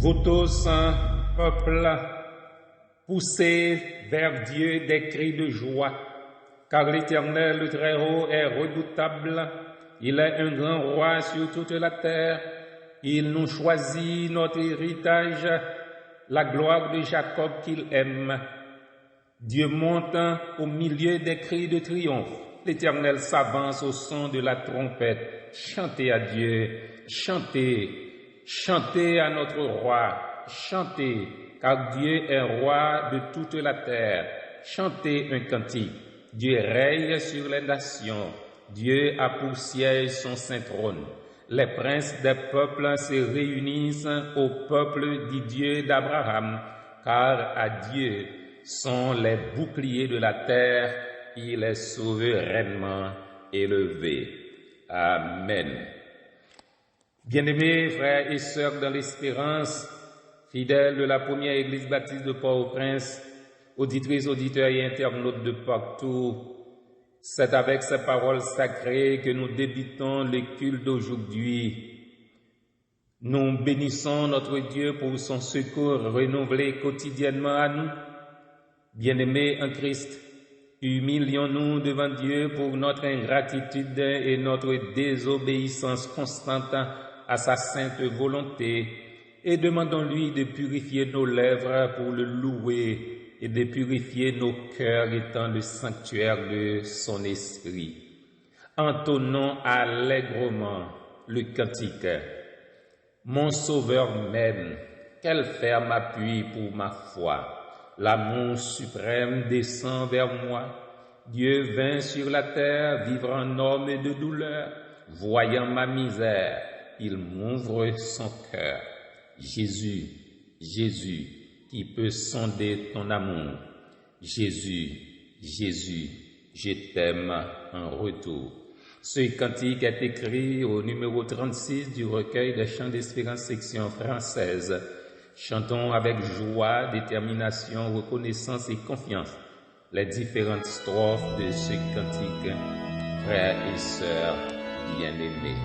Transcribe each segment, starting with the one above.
Vous tous, peuple, poussez vers Dieu des cris de joie, car l'Éternel, le Très-Haut, est redoutable. Il est un grand roi sur toute la terre. Il nous choisit notre héritage, la gloire de Jacob qu'il aime. Dieu monte au milieu des cris de triomphe. L'Éternel s'avance au son de la trompette. Chantez à Dieu, chantez. Chantez à notre roi, chantez, car Dieu est roi de toute la terre. Chantez un cantique. Dieu règne sur les nations. Dieu a pour siège son saint trône. Les princes des peuples se réunissent au peuple du Dieu d'Abraham, car à Dieu sont les boucliers de la terre. Il est souverainement élevé. Amen. Bien-aimés frères et sœurs dans l'espérance, fidèles de la première église baptiste de Port-au-Prince, auditrices, auditeurs et internautes de partout, c'est avec ces paroles sacrées que nous débutons le culte d'aujourd'hui. Nous bénissons notre Dieu pour son secours renouvelé quotidiennement à nous. Bien-aimés en Christ, humilions-nous devant Dieu pour notre ingratitude et notre désobéissance constante à sa sainte volonté, et demandons-lui de purifier nos lèvres pour le louer et de purifier nos cœurs étant le sanctuaire de son esprit. Entonnons allègrement le cantique. Mon Sauveur m'aime, quel ferme appui pour ma foi. L'amour suprême descend vers moi. Dieu vint sur la terre vivre en homme de douleur. Voyant ma misère, il m'ouvre son cœur. Jésus, Jésus, qui peut sonder ton amour. Jésus, Jésus, je t'aime en retour. Ce cantique est écrit au numéro 36 du recueil des chants d'espérance section française. Chantons avec joie, détermination, reconnaissance et confiance les différentes strophes de ce cantique, frères et sœurs bien-aimés.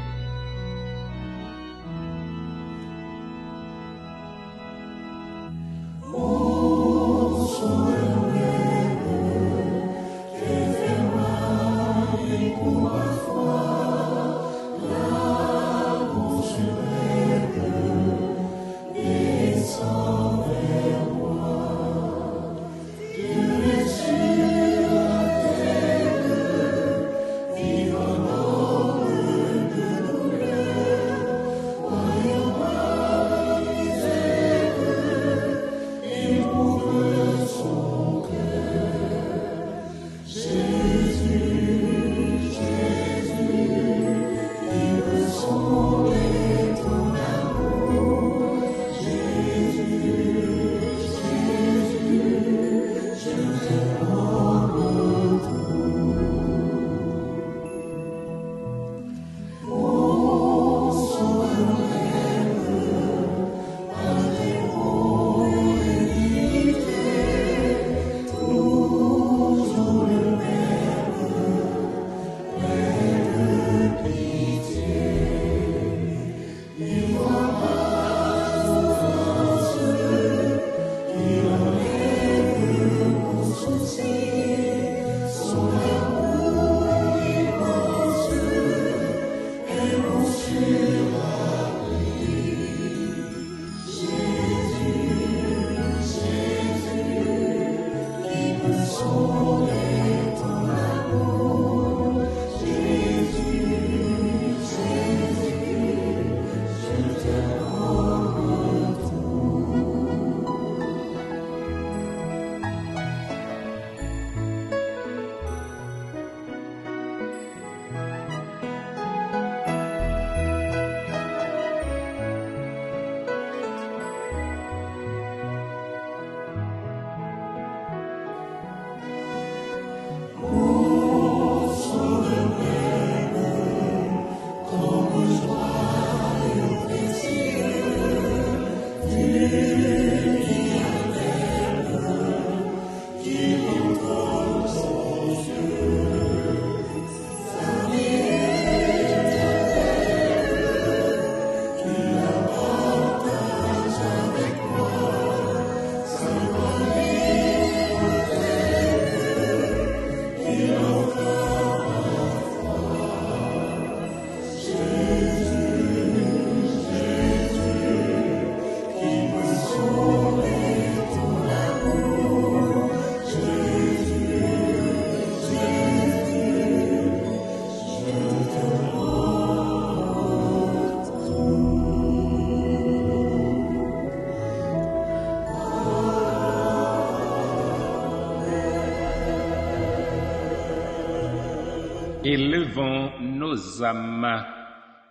Élevons nos âmes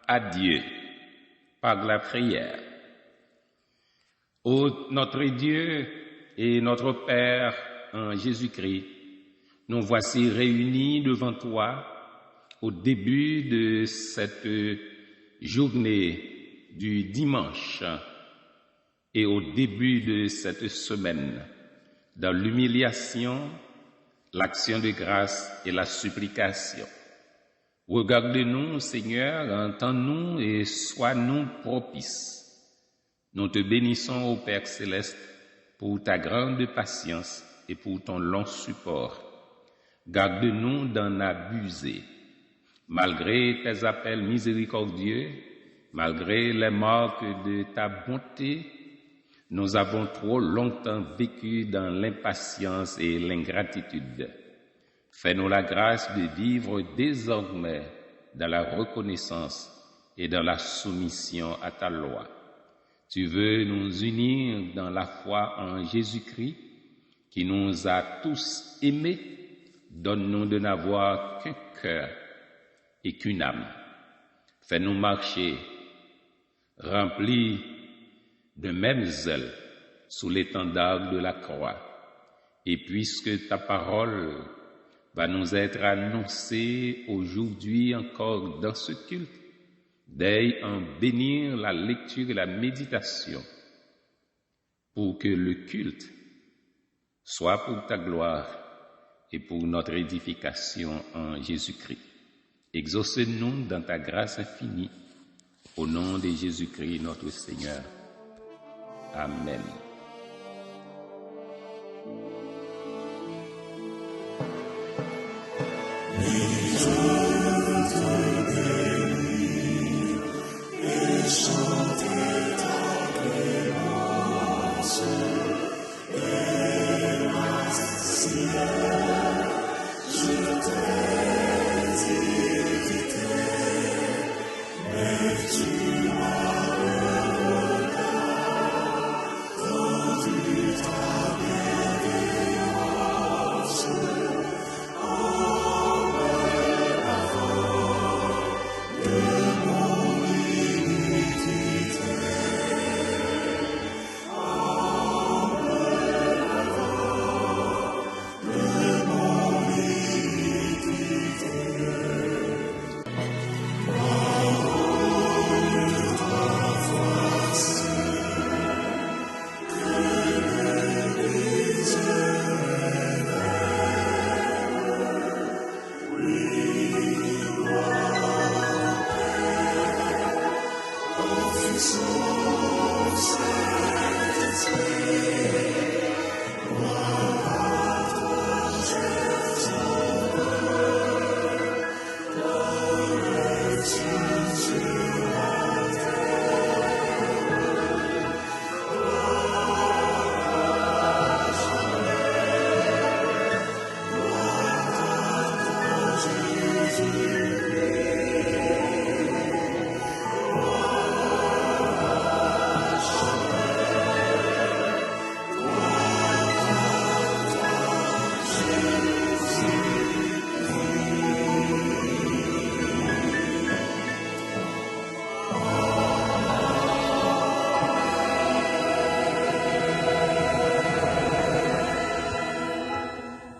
à Dieu par la prière. Ô notre Dieu et notre Père en Jésus-Christ, nous voici réunis devant toi au début de cette journée du dimanche et au début de cette semaine, dans l'humiliation, l'action de grâce et la supplication. Regarde-nous, Seigneur, entends-nous et sois-nous propices. Nous te bénissons, ô Père céleste, pour ta grande patience et pour ton long support. Garde-nous d'en abuser. Malgré tes appels miséricordieux, malgré les marques de ta bonté, nous avons trop longtemps vécu dans l'impatience et l'ingratitude. Fais-nous la grâce de vivre désormais dans la reconnaissance et dans la soumission à ta loi. Tu veux nous unir dans la foi en Jésus-Christ, qui nous a tous aimés. Donne-nous de n'avoir qu'un cœur et qu'une âme. Fais-nous marcher, remplis de même zèle sous l'étendard de la croix. Et puisque ta parole va nous être annoncée aujourd'hui encore dans ce culte, veille en bénir la lecture et la méditation pour que le culte soit pour ta gloire et pour notre édification en Jésus-Christ. Exauce-nous dans ta grâce infinie, au nom de Jésus-Christ notre Seigneur. Amen.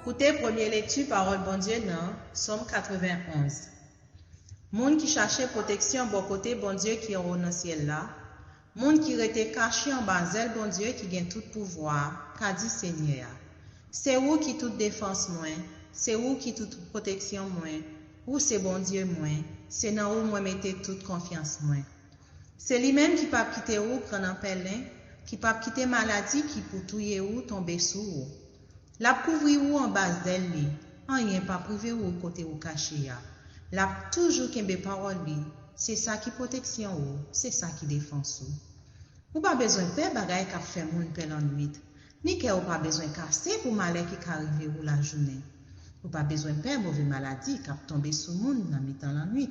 Écoutez, première lecture, parole bon Dieu, dans Somme 91. Monde qui cherchait protection, bon côté, bon Dieu qui est au ciel là. Monde qui était caché en bas, bon Dieu qui gagne tout pouvoir, qu'a dit Seigneur. C'est où qui toute défense moins, c'est où qui toute protection moins, où c'est bon Dieu moins, c'est dans où moi mettez toute confiance moins. C'est lui-même qui pas quitter où prendre un pelin, qui pas quitter maladie, qui pour touiller où tomber sous où. La couvrir ou en base d'elle, rien pas privé ou côté ou caché. La toujours qu'un parole, c'est ça qui protection ou, c'est ça qui défense ou. Ou pas besoin de faire bagaille qui fait moun pel en nuit, ni que ou pas besoin de casser pour malheur qui arrive ou la journée. Ou pas besoin de faire mauvaise maladie qui tomber sous moun dans mi-temps la nuit,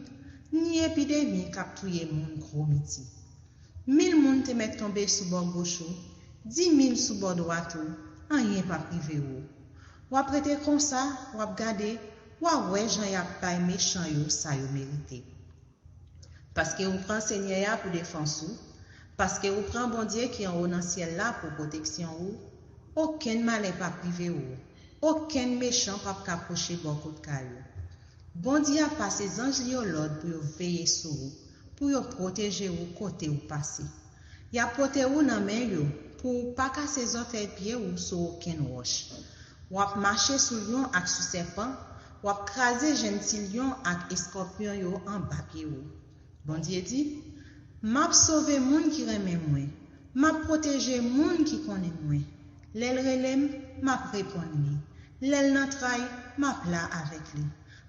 ni épidémie qui tuer moun gros miti. 1000 moun te met tomber sous bord gauche, 10 000 sous bord droite, rien pas privé ou. Ou après comme ça, ou ap gade, ouais, Jean y a pas méchant yo, ça yo mérité. Parce que vous prenez Seigneur pour défense ou, parce que vous prenez bon Dieu qui est en haut dans le ciel là pour protection ou, aucun mal n'est pas privé ou, aucun méchant pas approcher beaucoup de caillou. Bon Dieu a passé ses anges l'ordre pour veiller sur vous, pour protéger vous côté ou passer. Il a porté vous dans main yo pour pas casser les orteils pieds ou sur aucune roche. Ou a marcher sur lion avec sous serpent, ou a craser gentil lion avec escorpion yo en bas pied ou. Bon Dieu dit, m'a sauvé moun qui remet moi, m'a protégé moun qui connaît moi. L'el relem, m'a répondu. L'el nan trahi, m'a plat avec lui.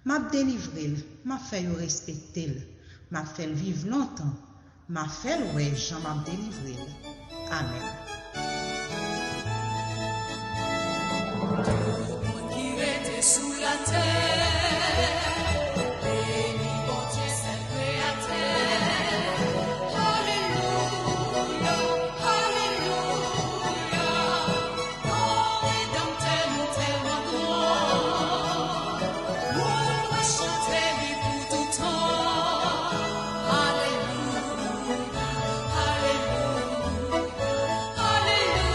M'a délivré, m'a fait respecter, m'a fait vivre longtemps, m'a fait ouais, Jean m'a délivré. Amen. Qui était sous la terre, béni bon Dieu, c'est le Créateur. Alléluia, Alléluia, ton Rédempteur nous tellement grand. Nous doit chanter lui pour tout temps. Alléluia, Alléluia, Alléluia,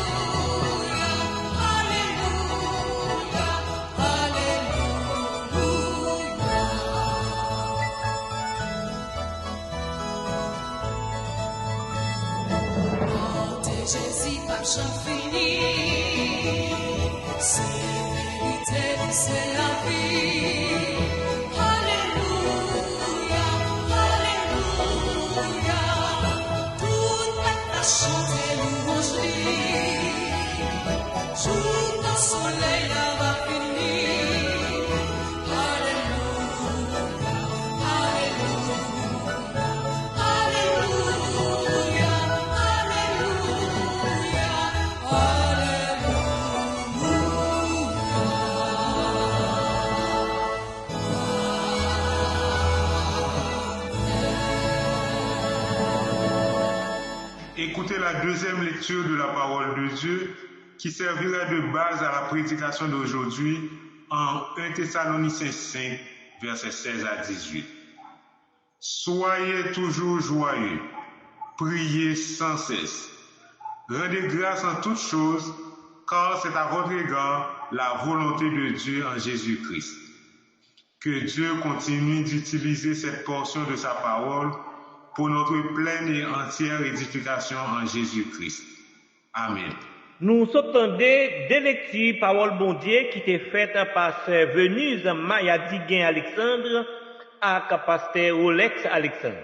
Jésus, pas j'en fini. C'est vérité, c'est la vie. Alléluia, Alléluia. Tout a chanté louange lui. Jour le soleil va finir. Alléluia, Alléluia, Alléluia, Écoutez la deuxième lecture de la parole de Dieu qui servira de base à la prédication d'aujourd'hui en 1 Thessaloniciens 5, versets 16 à 18. Soyez toujours joyeux, priez sans cesse. Rendez grâce en toutes choses, car c'est à votre égard la volonté de Dieu en Jésus-Christ. Que Dieu continue d'utiliser cette portion de sa parole pour notre pleine et entière édification en Jésus-Christ. Amen. Nous entendons des lectures parole bon Dieu qui était faite par Sœur Venise Maya Diguin Alexandre à Pasteur Olex Alexandre.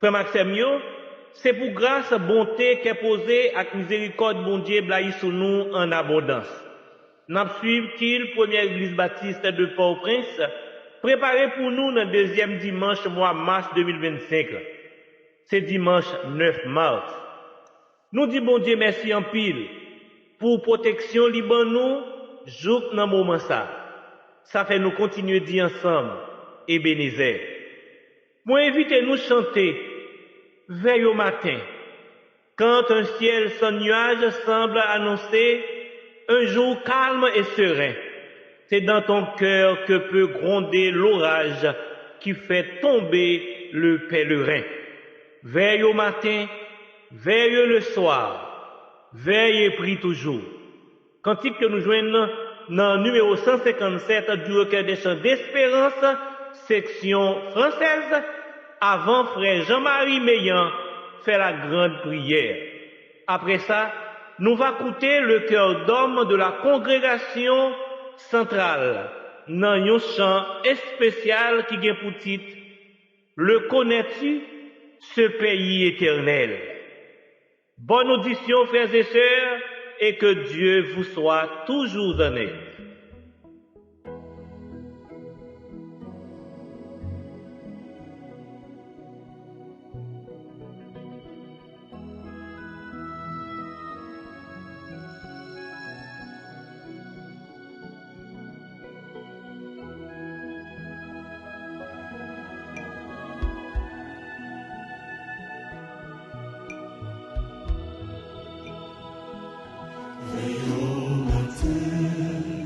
Frère Maxime, c'est pour grâce, bonté qu'est posée avec miséricorde bon Dieu blaye sur nous en abondance. Nous suivons qu'il première église baptiste de Port-au-Prince, préparé pour nous le deuxième dimanche mois mars 2025. C'est dimanche 9 mars. Nous disons bon Dieu merci en pile pour protection liban nous, jour dans moment ça. Ça fait nous continuer dire ensemble, Ebenezer. Moi invite nous chanter veille au matin, quand un ciel sans nuage semble annoncer un jour calme et serein. C'est dans ton cœur que peut gronder l'orage qui fait tomber le pèlerin. Veille au matin, veille le soir, veille et prie toujours. Cantique que nous joignons dans le numéro 157 du recueil des chants d'espérance, section française, avant frère Jean-Marie Meillan fait la grande prière. Après ça, nous va écouter le cœur d'homme de la congrégation centrale dans un chant spécial qui vient pour titre Le connais-tu, ce pays éternel? Bonne audition, frères et sœurs, et que Dieu vous soit toujours en aide. Veille au matin,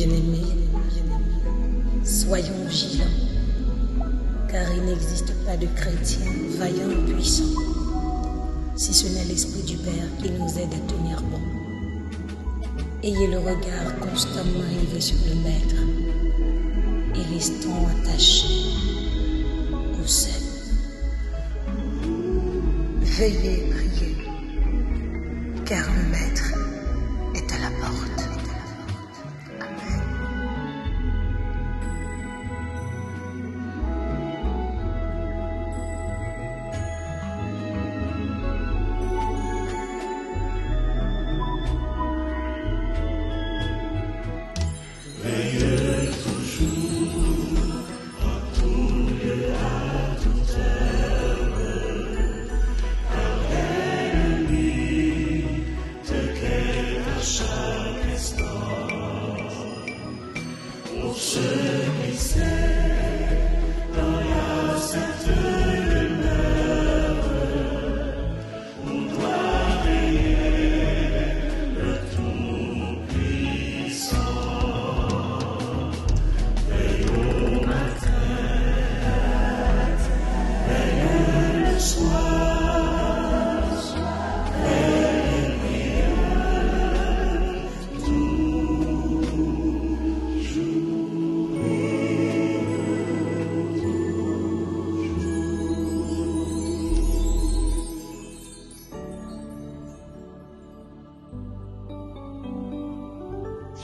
bien-aimés, soyons vigilants, car il n'existe pas de chrétien vaillant et puissant, si ce n'est l'Esprit du Père qui nous aide à tenir bon. Ayez le regard constamment élevé sur le Maître et restons attachés au seul. Veillez et priez, car le Maître est à la porte. Amen.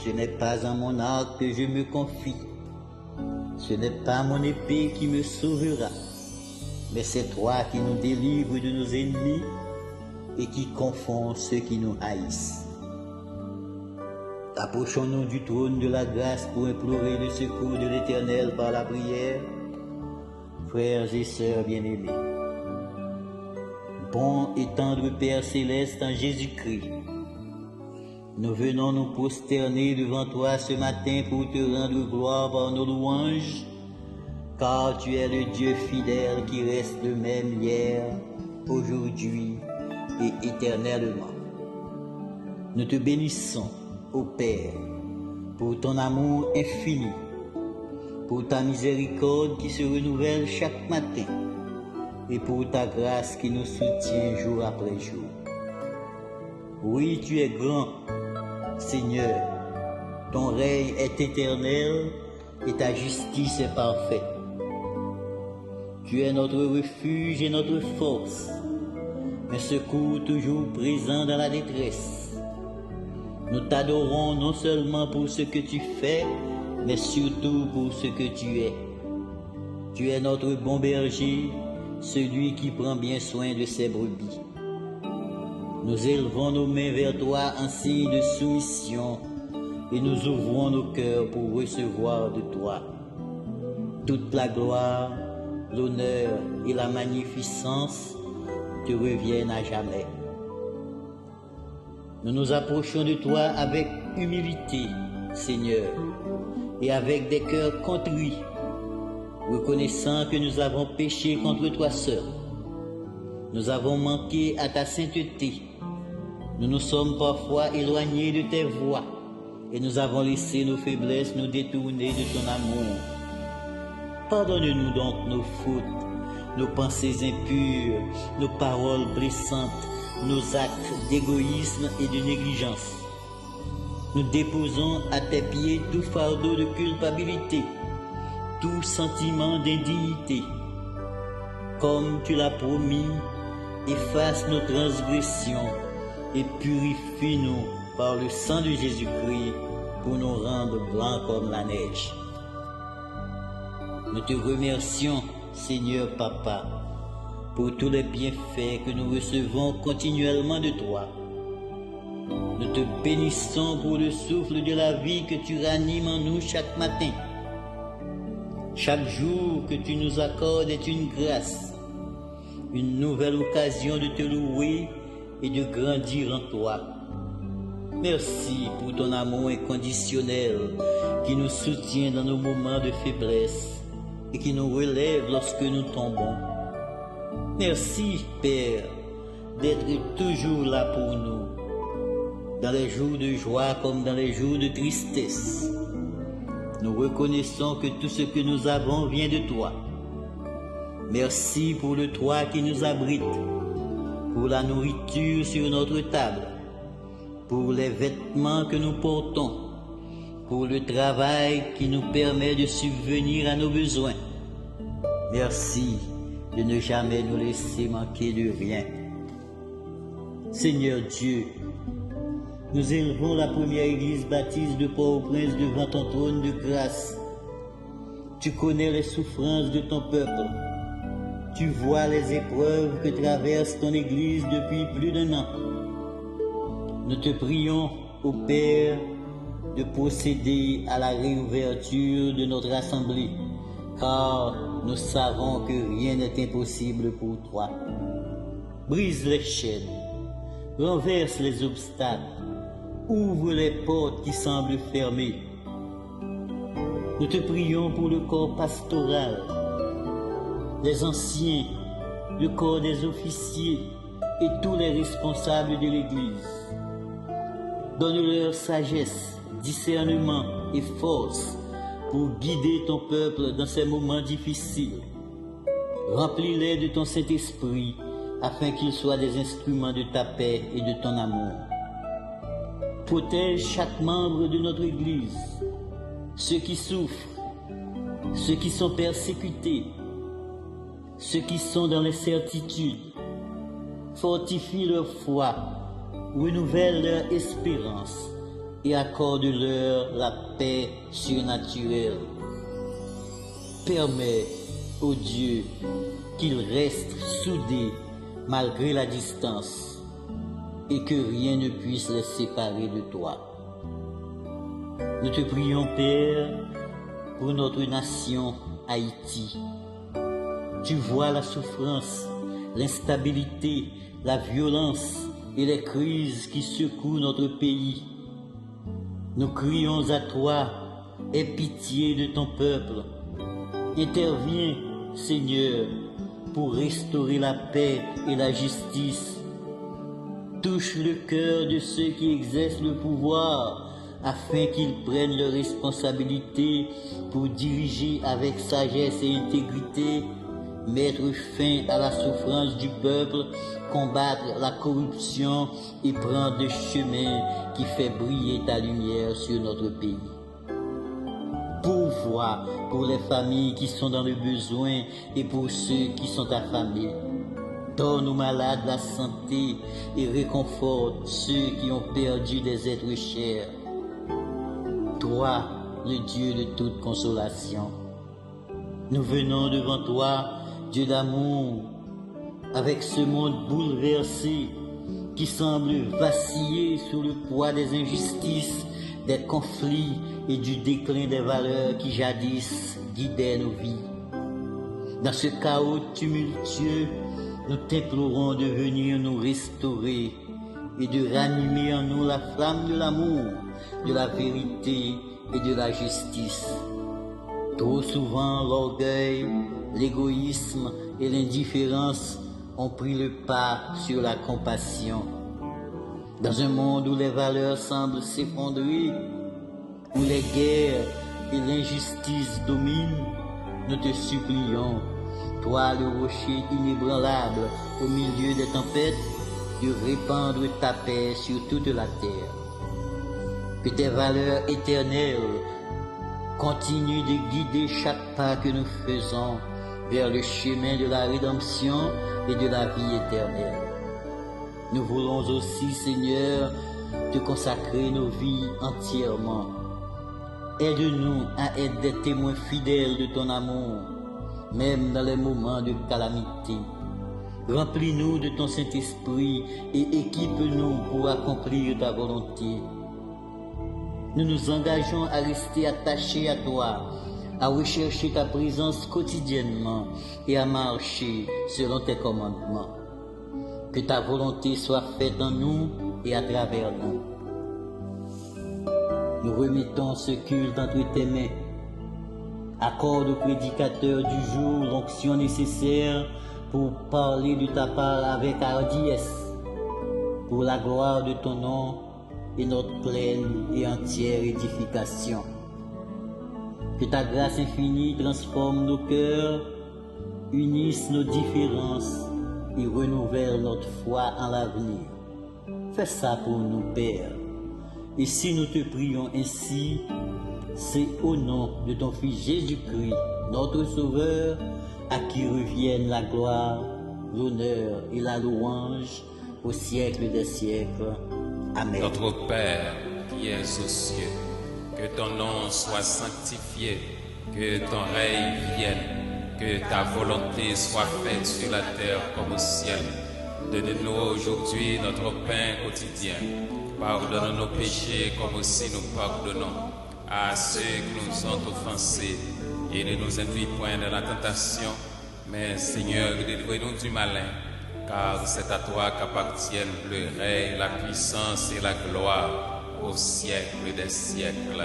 Ce n'est pas à mon arc que je me confie, ce n'est pas mon épée qui me sauvera, mais c'est toi qui nous délivres de nos ennemis et qui confonds ceux qui nous haïssent. Approchons-nous du trône de la grâce pour implorer le secours de l'Éternel par la prière, frères et sœurs bien-aimés. Bon et tendre Père céleste en Jésus-Christ, nous venons nous prosterner devant toi ce matin pour te rendre gloire par nos louanges, car tu es le Dieu fidèle qui reste le même hier, aujourd'hui et éternellement. Nous te bénissons, ô Père, pour ton amour infini, pour ta miséricorde qui se renouvelle chaque matin, et pour ta grâce qui nous soutient jour après jour. Oui, tu es grand, Seigneur, ton règne est éternel et ta justice est parfaite. Tu es notre refuge et notre force, un secours toujours présent dans la détresse. Nous t'adorons non seulement pour ce que tu fais, mais surtout pour ce que tu es. Tu es notre bon berger, celui qui prend bien soin de ses brebis. Nous élevons nos mains vers toi en signe de soumission et nous ouvrons nos cœurs pour recevoir de toi toute la gloire, l'honneur et la magnificence te reviennent à jamais. Nous nous approchons de toi avec humilité, Seigneur, et avec des cœurs contrits, reconnaissant que nous avons péché contre toi seul. Nous avons manqué à ta sainteté. Nous nous sommes parfois éloignés de tes voies et nous avons laissé nos faiblesses nous détourner de ton amour. Pardonne-nous donc nos fautes, nos pensées impures, nos paroles blessantes, nos actes d'égoïsme et de négligence. Nous déposons à tes pieds tout fardeau de culpabilité, tout sentiment d'indignité. Comme tu l'as promis, efface nos transgressions et purifie-nous par le sang de Jésus-Christ pour nous rendre blancs comme la neige. Nous te remercions, Seigneur Papa, pour tous les bienfaits que nous recevons continuellement de toi. Nous te bénissons pour le souffle de la vie que tu ranimes en nous chaque matin. Chaque jour que tu nous accordes est une grâce, une nouvelle occasion de te louer et de grandir en toi. Merci pour ton amour inconditionnel qui nous soutient dans nos moments de faiblesse et qui nous relève lorsque nous tombons. Merci, Père, d'être toujours là pour nous, dans les jours de joie comme dans les jours de tristesse. nous reconnaissons que tout ce que nous avons vient de toi. Merci pour le toit qui nous abrite, pour la nourriture sur notre table, pour les vêtements que nous portons, pour le travail qui nous permet de subvenir à nos besoins. Merci de ne jamais nous laisser manquer de rien. Seigneur Dieu, nous élevons la première église baptiste de Port-au-Prince devant ton trône de grâce. Tu connais les souffrances de ton peuple. Tu vois les épreuves que traverse ton église depuis plus d'1 an. Nous te prions, ô Père, de procéder à la réouverture de notre assemblée, car nous savons que rien n'est impossible pour toi. Brise les chaînes, renverse les obstacles, ouvre les portes qui semblent fermées. Nous te prions pour le corps pastoral, les anciens, le corps des officiers et tous les responsables de l'Église. Donne-leur sagesse, discernement et force pour guider ton peuple dans ces moments difficiles. Remplis-les de ton Saint-Esprit afin qu'ils soient des instruments de ta paix et de ton amour. Protège chaque membre de notre Église, ceux qui souffrent, ceux qui sont persécutés, ceux qui sont dans l'incertitude. Fortifie leur foi, renouvelle leur espérance et accorde-leur la paix surnaturelle. Permets, ô Dieu, qu'ils restent soudés malgré la distance et que rien ne puisse les séparer de toi. Nous te prions, Père, pour notre nation Haïti. Tu vois la souffrance, l'instabilité, la violence et les crises qui secouent notre pays. Nous crions à toi, aie pitié de ton peuple. Interviens, Seigneur, pour restaurer la paix et la justice. Touche le cœur de ceux qui exercent le pouvoir afin qu'ils prennent leurs responsabilités pour diriger avec sagesse et intégrité, mettre fin à la souffrance du peuple, combattre la corruption et prendre le chemin qui fait briller ta lumière sur notre pays. Pourvois pour les familles qui sont dans le besoin et pour ceux qui sont affamés. Donne aux malades la santé et réconforte ceux qui ont perdu des êtres chers. Toi, le Dieu de toute consolation, nous venons devant toi, Dieu d'amour, avec ce monde bouleversé qui semble vaciller sous le poids des injustices, des conflits et du déclin des valeurs qui jadis guidaient nos vies. Dans ce chaos tumultueux, nous t'implorons de venir nous restaurer et de ranimer en nous la flamme de l'amour, de la vérité et de la justice. Trop souvent, l'orgueil, l'égoïsme et l'indifférence ont pris le pas sur la compassion. Dans un monde où les valeurs semblent s'effondrer, où les guerres et l'injustice dominent, nous te supplions, toi le rocher inébranlable au milieu des tempêtes, de répandre ta paix sur toute la terre. Que tes valeurs éternelles continuent de guider chaque pas que nous faisons vers le chemin de la rédemption et de la vie éternelle. Nous voulons aussi, Seigneur, te consacrer nos vies entièrement. Aide-nous à être des témoins fidèles de ton amour, même dans les moments de calamité. Remplis-nous de ton Saint-Esprit et équipe-nous pour accomplir ta volonté. Nous nous engageons à rester attachés à toi, à rechercher ta présence quotidiennement et à marcher selon tes commandements. Que ta volonté soit faite en nous et à travers nous. Nous remettons ce culte entre tes mains. Accorde au prédicateur du jour l'onction nécessaire pour parler de ta part avec hardiesse, pour la gloire de ton nom et notre pleine et entière édification. Que ta grâce infinie transforme nos cœurs, unisse nos différences et renouvelle notre foi en l'avenir. Fais ça pour nous, Père. Et si nous te prions ainsi, c'est au nom de ton Fils Jésus-Christ, notre Sauveur, à qui reviennent la gloire, l'honneur et la louange au siècle des siècles. Amen. Notre Père qui es aux cieux, que ton nom soit sanctifié, que ton règne vienne, que ta volonté soit faite sur la terre comme au ciel. Donne-nous aujourd'hui notre pain quotidien. Pardonne nos péchés comme aussi nous pardonnons à ceux qui nous ont offensés. Et ne nous induis point dans la tentation, mais Seigneur, délivre-nous du malin. Car c'est à toi qu'appartiennent le règne, la puissance et la gloire au siècle des siècles.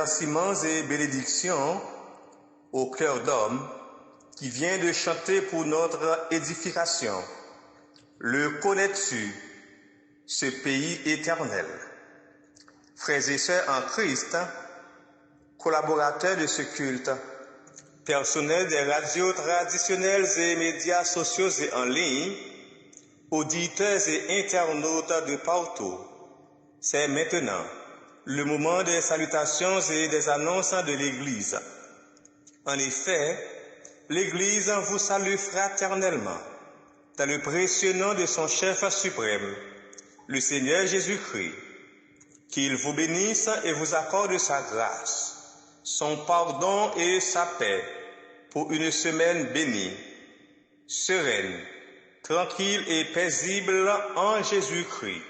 remerciements et bénédictions au cœur d'homme qui vient de chanter pour notre édification. Le connais-tu, ce pays éternel? Frères et sœurs en Christ, collaborateurs de ce culte, personnel des radios traditionnelles et médias sociaux et en ligne, auditeurs et internautes de partout, c'est maintenant le moment des salutations et des annonces de l'Église. En effet, l'Église vous salue fraternellement dans le précieux nom de son chef suprême, le Seigneur Jésus-Christ. Qu'il vous bénisse et vous accorde sa grâce, son pardon et sa paix pour une semaine bénie, sereine, tranquille et paisible en Jésus-Christ.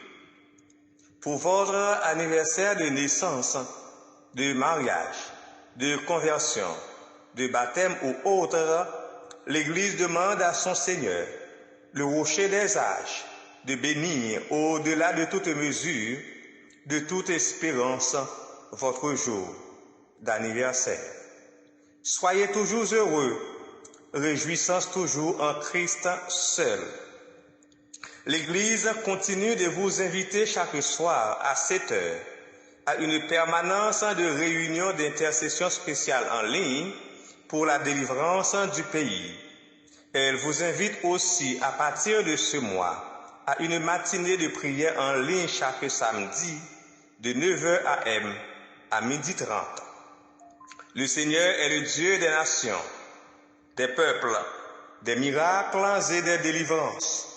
Pour votre anniversaire de naissance, de mariage, de conversion, de baptême ou autre, l'Église demande à son Seigneur, le rocher des âges, de bénir au-delà de toute mesure, de toute espérance, votre jour d'anniversaire. Soyez toujours heureux, réjouissant toujours en Christ seul. L'Église continue de vous inviter chaque soir à 7 heures à une permanence de réunions d'intercession spéciale en ligne pour la délivrance du pays. Elle vous invite aussi à partir de ce mois à une matinée de prière en ligne chaque samedi de 9h AM à 12h30. Le Seigneur est le Dieu des nations, des peuples, des miracles et des délivrances.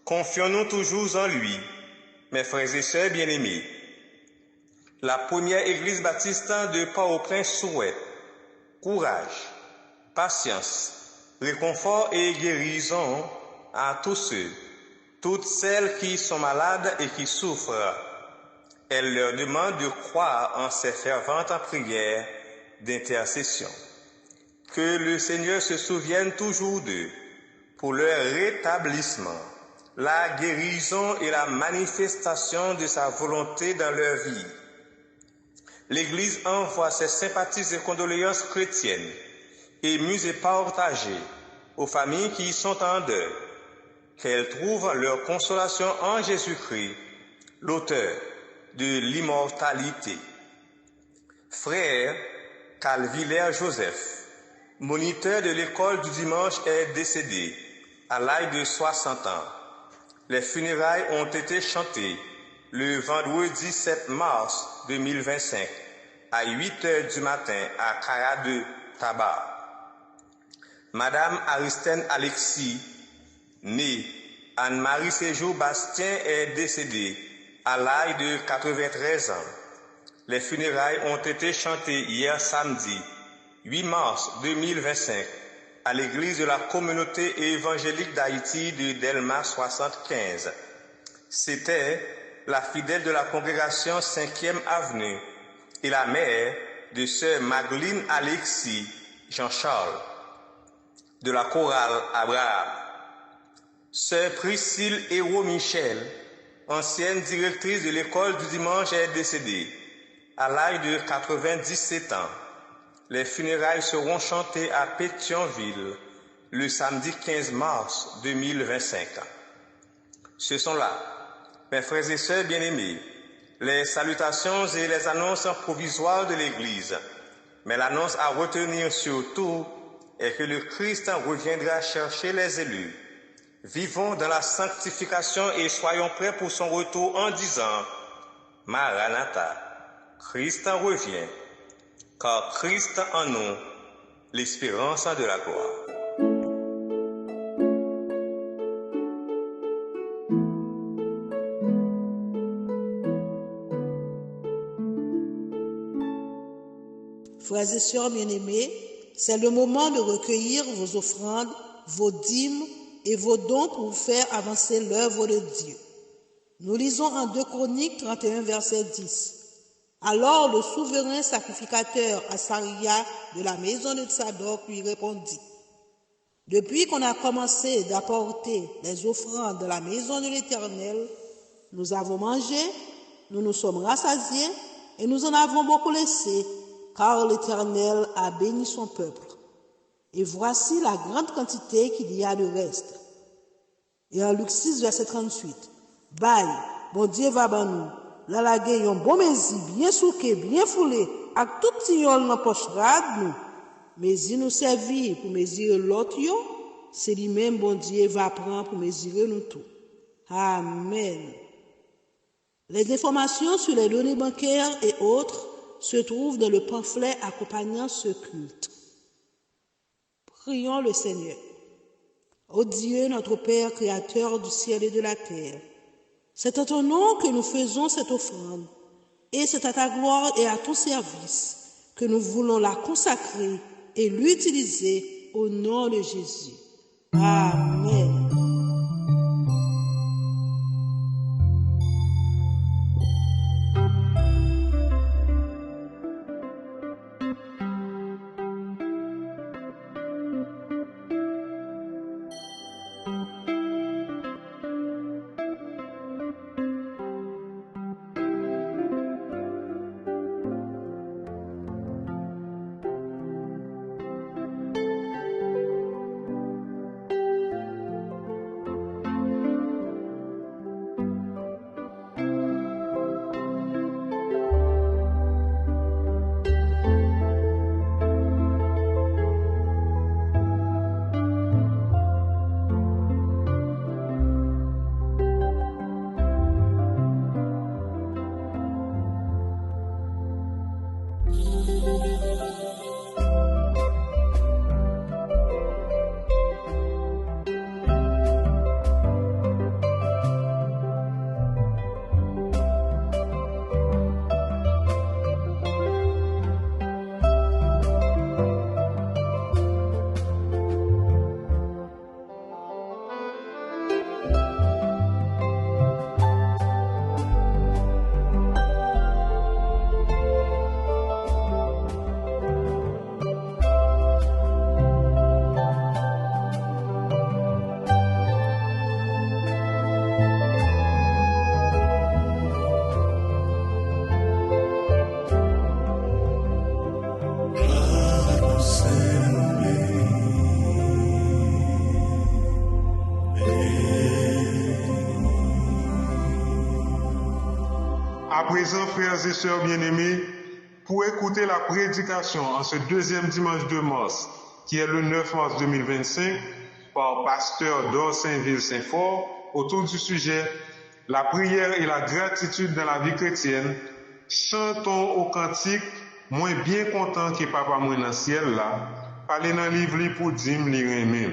Confions-nous toujours en lui, mes frères et sœurs bien-aimés. La première église baptiste de Port-au-Prince souhaite courage, patience, réconfort et guérison à tous ceux, toutes celles qui sont malades et qui souffrent. Elle leur demande de croire en ces ferventes prières d'intercession. Que le Seigneur se souvienne toujours d'eux pour leur rétablissement, la guérison et la manifestation de sa volonté dans leur vie. L'Église envoie ses sympathies et condoléances chrétiennes, émues et partagées aux familles qui sont en deuil, qu'elles trouvent leur consolation en Jésus-Christ, l'auteur de l'immortalité. Frère Calvillère Joseph, moniteur de l'école du dimanche, est décédé à l'âge de 60 ans. Les funérailles ont été chantées le vendredi 7 mars 2025 à 8h du matin à Cara de Tabar. Madame Aristène Alexis, née Anne-Marie Séjour Bastien, est décédée à l'âge de 93 ans. Les funérailles ont été chantées hier samedi 8 mars 2025 à l'église de la communauté évangélique d'Haïti de Delma 75. C'était la fidèle de la congrégation 5e avenue et la mère de sœur Magdeleine Alexis Jean-Charles de la chorale Abraham. Sœur Priscille Hérault Michel, ancienne directrice de l'école du dimanche, est décédée à l'âge de 97 ans. Les funérailles seront chantées à Pétionville le samedi 15 mars 2025. Ce sont là, mes frères et sœurs bien-aimés, les salutations et les annonces provisoires de l'Église. Mais l'annonce à retenir surtout est que le Christ reviendra chercher les élus. Vivons dans la sanctification et soyons prêts pour son retour en disant « Maranatha ». Christ revient, car Christ en nous, l'espérance de la gloire. Frères et sœurs bien-aimés, c'est le moment de recueillir vos offrandes, vos dîmes et vos dons pour faire avancer l'œuvre de Dieu. Nous lisons en 2 Chroniques 31, verset 10. Alors le souverain sacrificateur Asaria de la maison de Tsadok lui répondit: Depuis qu'on a commencé d'apporter les offrandes de la maison de l'Éternel, nous avons mangé, nous nous sommes rassasiés et nous en avons beaucoup laissé, car l'Éternel a béni son peuple. Et voici la grande quantité qu'il y a de reste. Et en Luc 6, verset 38, Bail, bon Dieu va ban nous. Là la gen yon bon mezi, bien souké, bien foulé, ak tout ti yon nan poche rad nous. Mezi nous servi pour mesurer l'autre yo, c'est lui-même bon Dieu va prendre pour mesurer nous tout. Amen. Les informations sur les données bancaires et autres se trouvent dans le pamphlet accompagnant ce culte. Prions le Seigneur. Ô Dieu, notre Père, Créateur du ciel et de la terre, c'est à ton nom que nous faisons cette offrande, et c'est à ta gloire et à ton service que nous voulons la consacrer et l'utiliser au nom de Jésus. Amen. À présent, frères et sœurs bien-aimés, pour écouter la prédication en ce deuxième dimanche de mars, qui est le 9 mars 2025, par pasteur d'Or Saint-Ville-Saint-Fort, autour du sujet « La prière et la gratitude dans la vie chrétienne », chantons au cantique « Moins bien content que papa moins dans le ciel là », parlez dans le livre pour dire « Lire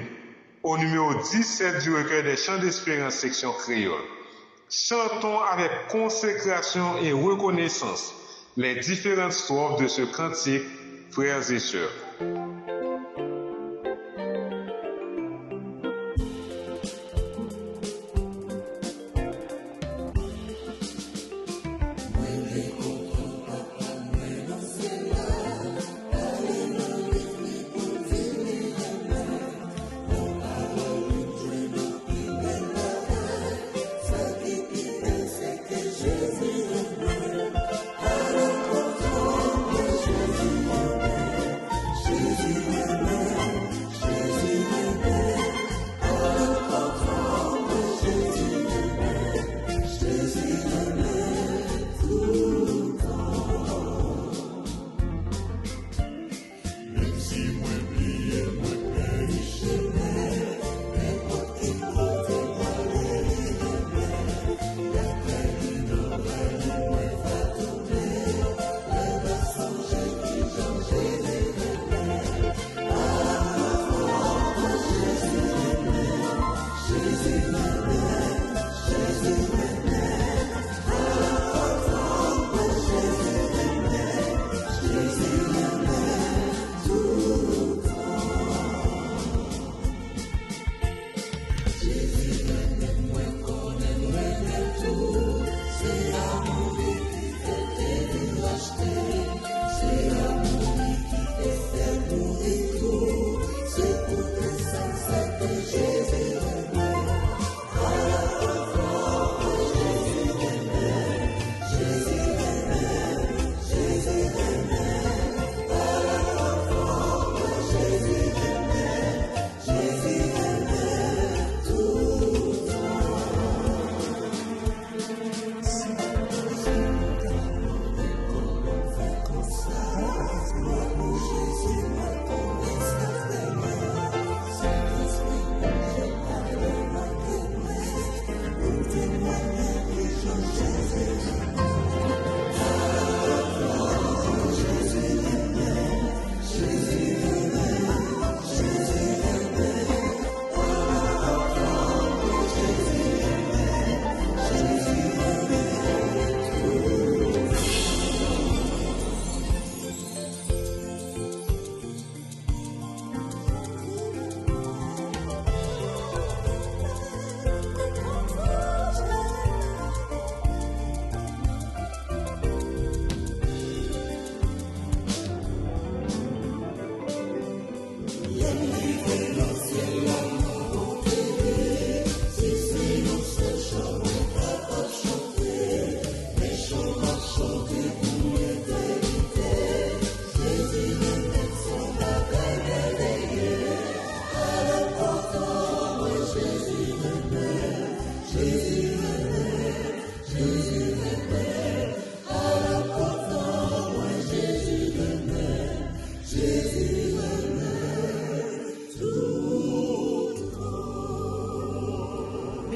au numéro 17 du recueil des chants d'espérance section créole. Chantons avec consécration et reconnaissance les différentes strophes de ce cantique, frères et sœurs. Jésus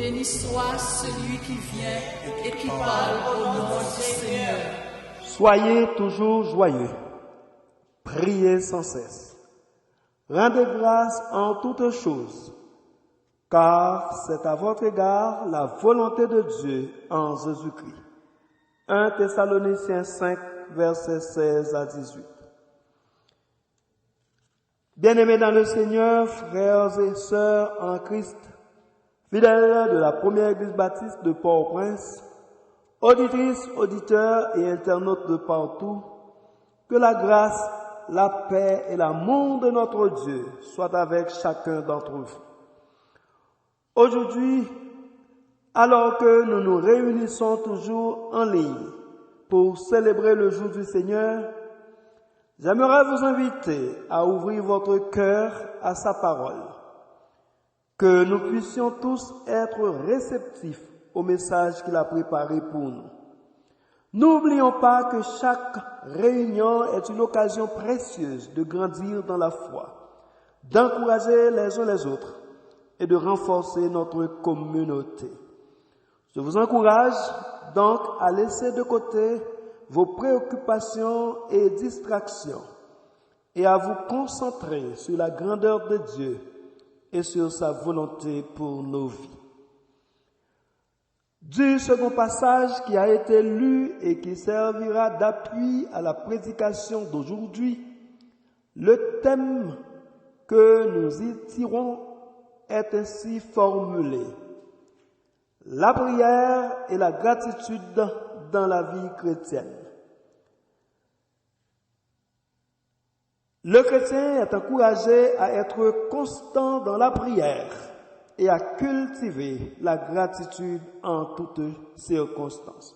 Béni soit celui qui vient et qui parle au nom du Seigneur. Soyez toujours joyeux. Priez sans cesse. Rendez grâce en toutes choses, car c'est à votre égard la volonté de Dieu en Jésus-Christ. 1 Thessaloniciens 5, versets 16 à 18. Bien-aimés dans le Seigneur, frères et sœurs en Christ, fidèles de la première Église baptiste de Port-au-Prince, auditrices, auditeurs et internautes de partout, que la grâce, la paix et l'amour de notre Dieu soient avec chacun d'entre vous. Aujourd'hui, alors que nous nous réunissons toujours en ligne pour célébrer le jour du Seigneur, j'aimerais vous inviter à ouvrir votre cœur à sa parole, que nous puissions tous être réceptifs au message qu'il a préparé pour nous. N'oublions pas que chaque réunion est une occasion précieuse de grandir dans la foi, d'encourager les uns les autres et de renforcer notre communauté. Je vous encourage donc à laisser de côté vos préoccupations et distractions et à vous concentrer sur la grandeur de Dieu et sur sa volonté pour nos vies. Du second passage qui a été lu et qui servira d'appui à la prédication d'aujourd'hui, le thème que nous y tirons est ainsi formulé: la prière et la gratitude dans la vie chrétienne. Le chrétien est encouragé à être constant dans la prière et à cultiver la gratitude en toutes circonstances.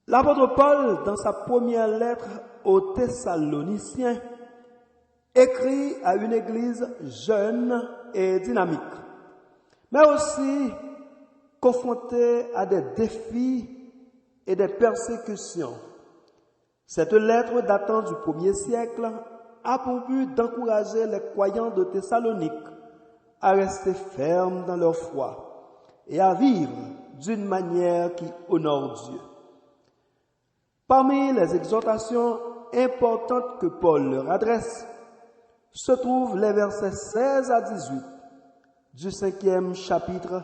L'apôtre Paul, dans sa première lettre aux Thessaloniciens, écrit à une église jeune et dynamique, mais aussi confrontée à des défis et des persécutions. Cette lettre datant du 1er siècle a pour but d'encourager les croyants de Thessalonique à rester fermes dans leur foi et à vivre d'une manière qui honore Dieu. Parmi les exhortations importantes que Paul leur adresse se trouvent les versets 16 à 18 du 5e chapitre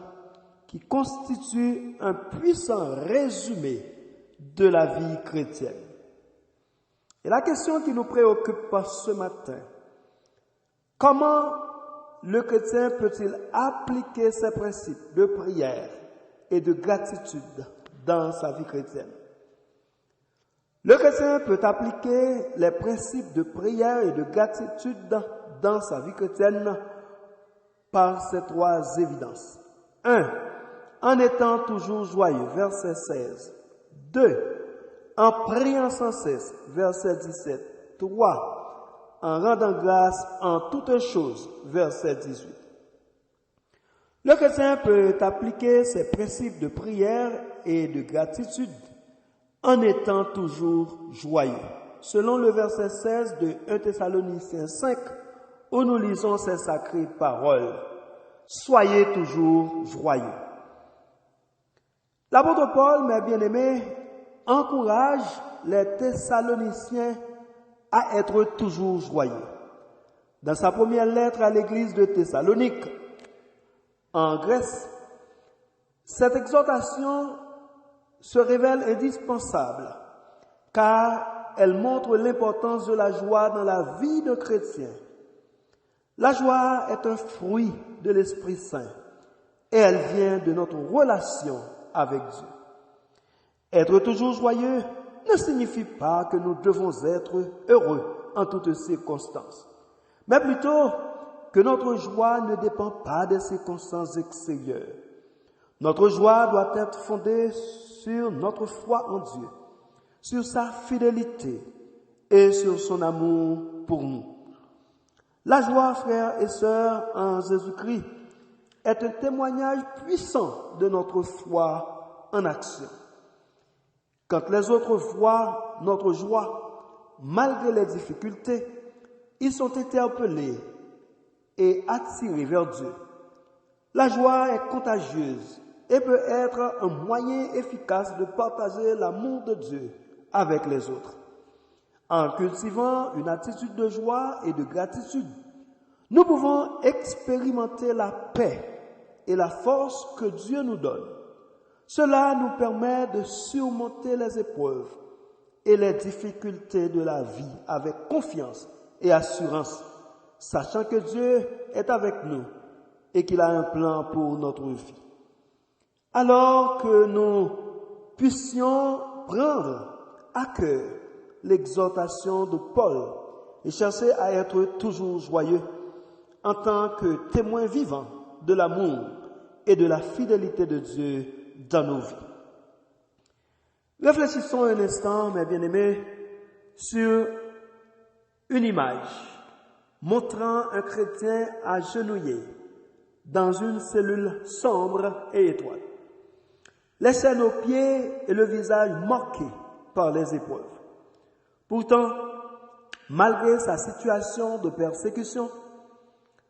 qui constituent un puissant résumé de la vie chrétienne. Et la question qui nous préoccupe ce matin: comment le chrétien peut-il appliquer ces principes de prière et de gratitude dans sa vie chrétienne? Le chrétien peut appliquer les principes de prière et de gratitude dans sa vie chrétienne par ces trois évidences. 1. En étant toujours joyeux, verset 16. 2. En priant sans cesse, verset 17. 3. En rendant grâce en toutes choses, verset 18. Le chrétien peut appliquer ces principes de prière et de gratitude en étant toujours joyeux. Selon le verset 16 de 1 Thessaloniciens 5, où nous lisons ces sacrées paroles: soyez toujours joyeux. L'apôtre Paul, mes bien-aimés, encourage les Thessaloniciens à être toujours joyeux. Dans sa première lettre à l'église de Thessalonique, en Grèce, cette exhortation se révèle indispensable car elle montre l'importance de la joie dans la vie d'un chrétien. La joie est un fruit de l'Esprit Saint et elle vient de notre relation avec Dieu. Être toujours joyeux ne signifie pas que nous devons être heureux en toutes circonstances, mais plutôt que notre joie ne dépend pas des circonstances extérieures. Notre joie doit être fondée sur notre foi en Dieu, sur sa fidélité et sur son amour pour nous. La joie, frères et sœurs, en Jésus-Christ est un témoignage puissant de notre foi en action. Quand les autres voient notre joie, malgré les difficultés, ils sont interpellés et attirés vers Dieu. La joie est contagieuse et peut être un moyen efficace de partager l'amour de Dieu avec les autres. En cultivant une attitude de joie et de gratitude, nous pouvons expérimenter la paix et la force que Dieu nous donne. Cela nous permet de surmonter les épreuves et les difficultés de la vie avec confiance et assurance, sachant que Dieu est avec nous et qu'il a un plan pour notre vie. Alors que nous puissions prendre à cœur l'exhortation de Paul et chercher à être toujours joyeux en tant que témoin vivant de l'amour et de la fidélité de Dieu dans nos vies. Réfléchissons un instant, mes bien-aimés, sur une image montrant un chrétien agenouillé dans une cellule sombre et étroite, les chaînes aux pieds et le visage marqué par les épreuves. Pourtant, malgré sa situation de persécution,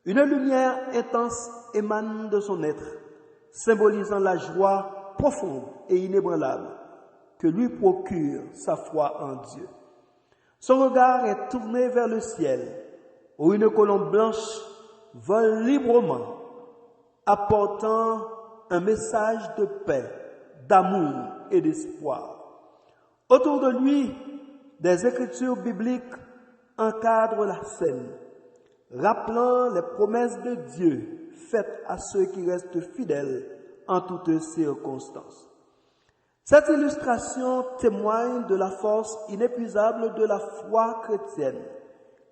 une lumière intense émane de son être, symbolisant la joie profonde et inébranlable que lui procure sa foi en Dieu. Son regard est tourné vers le ciel, où une colombe blanche vole librement, apportant un message de paix, d'amour et d'espoir. Autour de lui, des écritures bibliques encadrent la scène, rappelant les promesses de Dieu faites à ceux qui restent fidèles en toutes circonstances. Cette illustration témoigne de la force inépuisable de la foi chrétienne,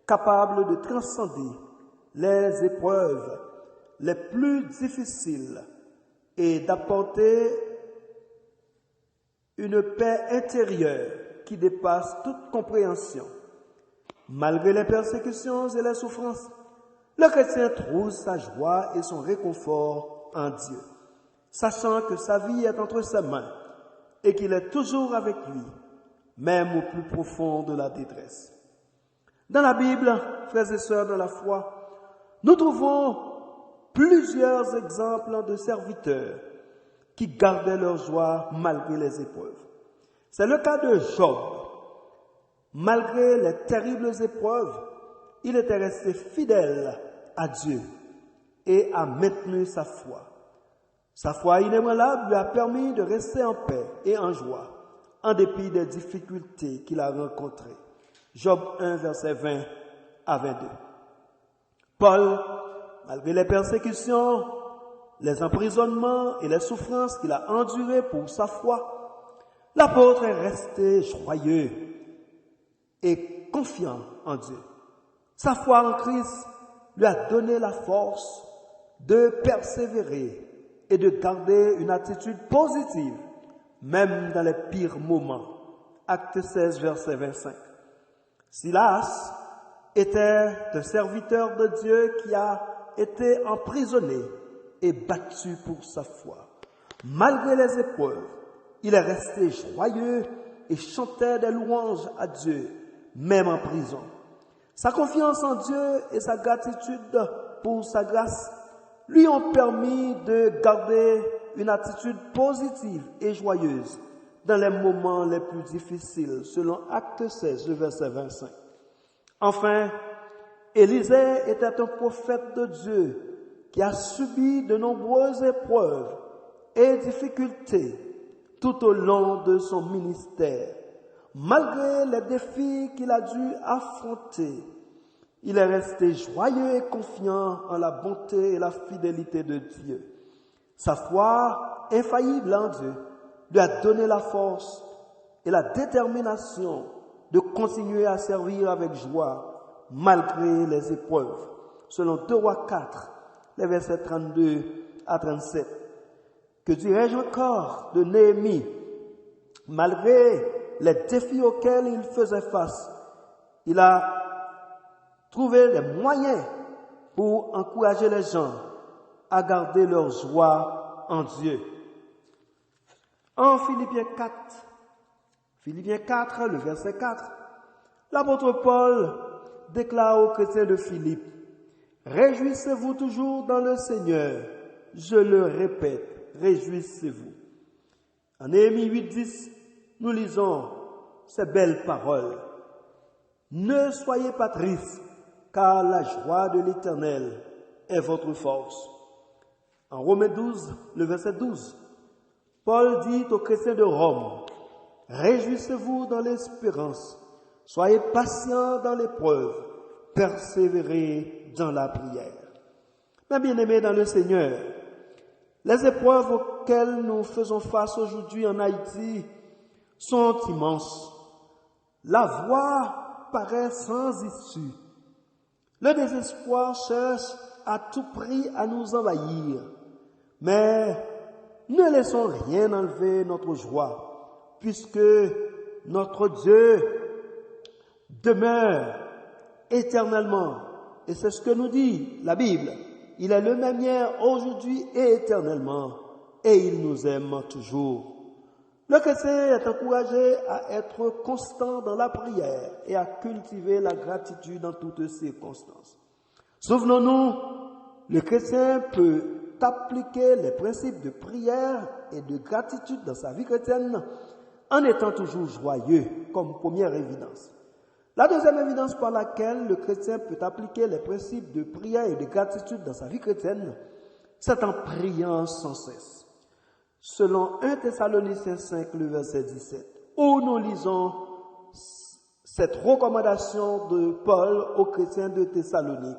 capable de transcender les épreuves les plus difficiles et d'apporter une paix intérieure qui dépasse toute compréhension. Malgré les persécutions et les souffrances, le chrétien trouve sa joie et son réconfort en Dieu, sachant que sa vie est entre ses mains et qu'il est toujours avec lui, même au plus profond de la détresse. Dans la Bible, frères et sœurs de la foi, nous trouvons plusieurs exemples de serviteurs qui gardaient leur joie malgré les épreuves. C'est le cas de Job. Malgré les terribles épreuves, il était resté fidèle à Dieu et a maintenu sa foi. Sa foi inébranlable lui a permis de rester en paix et en joie, en dépit des difficultés qu'il a rencontrées. Job 1, verset 20 à 22. Paul, malgré les persécutions, les emprisonnements et les souffrances qu'il a endurées pour sa foi, l'apôtre est resté joyeux et confiant en Dieu. Sa foi en Christ lui a donné la force de persévérer et de garder une attitude positive, même dans les pires moments. Acte 16, verset 25. Silas était un serviteur de Dieu qui a été emprisonné et battu pour sa foi. Malgré les épreuves, il est resté joyeux et chantait des louanges à Dieu, même en prison. Sa confiance en Dieu et sa gratitude pour sa grâce lui ont permis de garder une attitude positive et joyeuse dans les moments les plus difficiles, selon Acte 16, verset 25. Enfin, Élisée était un prophète de Dieu qui a subi de nombreuses épreuves et difficultés tout au long de son ministère. Malgré les défis qu'il a dû affronter, il est resté joyeux et confiant en la bonté et la fidélité de Dieu. Sa foi infaillible en Dieu lui a donné la force et la détermination de continuer à servir avec joie malgré les épreuves. Selon 2 Rois 4, les versets 32 à 37. Que dirais-je encore de Néhémie? Malgré les défis auxquels il faisait face, il a trouvé les moyens pour encourager les gens à garder leur joie en Dieu. En Philippiens 4, le verset 4, l'apôtre Paul déclare aux chrétiens de Philippe: « Réjouissez-vous toujours dans le Seigneur. je le répète, réjouissez-vous. En Néhémie 8:10, nous lisons ces belles paroles. Ne soyez pas tristes, car la joie de l'Éternel est votre force. En Romains 12, le verset 12, Paul dit aux chrétiens de Rome, réjouissez-vous dans l'espérance, soyez patients dans l'épreuve, persévérez dans la prière. Mes bien-aimés dans le Seigneur, les épreuves auxquelles nous faisons face aujourd'hui en Haïti sont immenses. La voie paraît sans issue. Le désespoir cherche à tout prix à nous envahir. Mais ne laissons rien enlever notre joie, puisque notre Dieu demeure éternellement. Et c'est ce que nous dit la Bible. Il est le même hier, aujourd'hui et éternellement, et il nous aime toujours. Le chrétien est encouragé à être constant dans la prière et à cultiver la gratitude dans toutes circonstances. Souvenons-nous, le chrétien peut appliquer les principes de prière et de gratitude dans sa vie chrétienne en étant toujours joyeux, comme première évidence. La deuxième évidence par laquelle le chrétien peut appliquer les principes de prière et de gratitude dans sa vie chrétienne, c'est en priant sans cesse. Selon 1 Thessaloniciens 5, le verset 17, où nous lisons cette recommandation de Paul aux chrétiens de Thessalonique.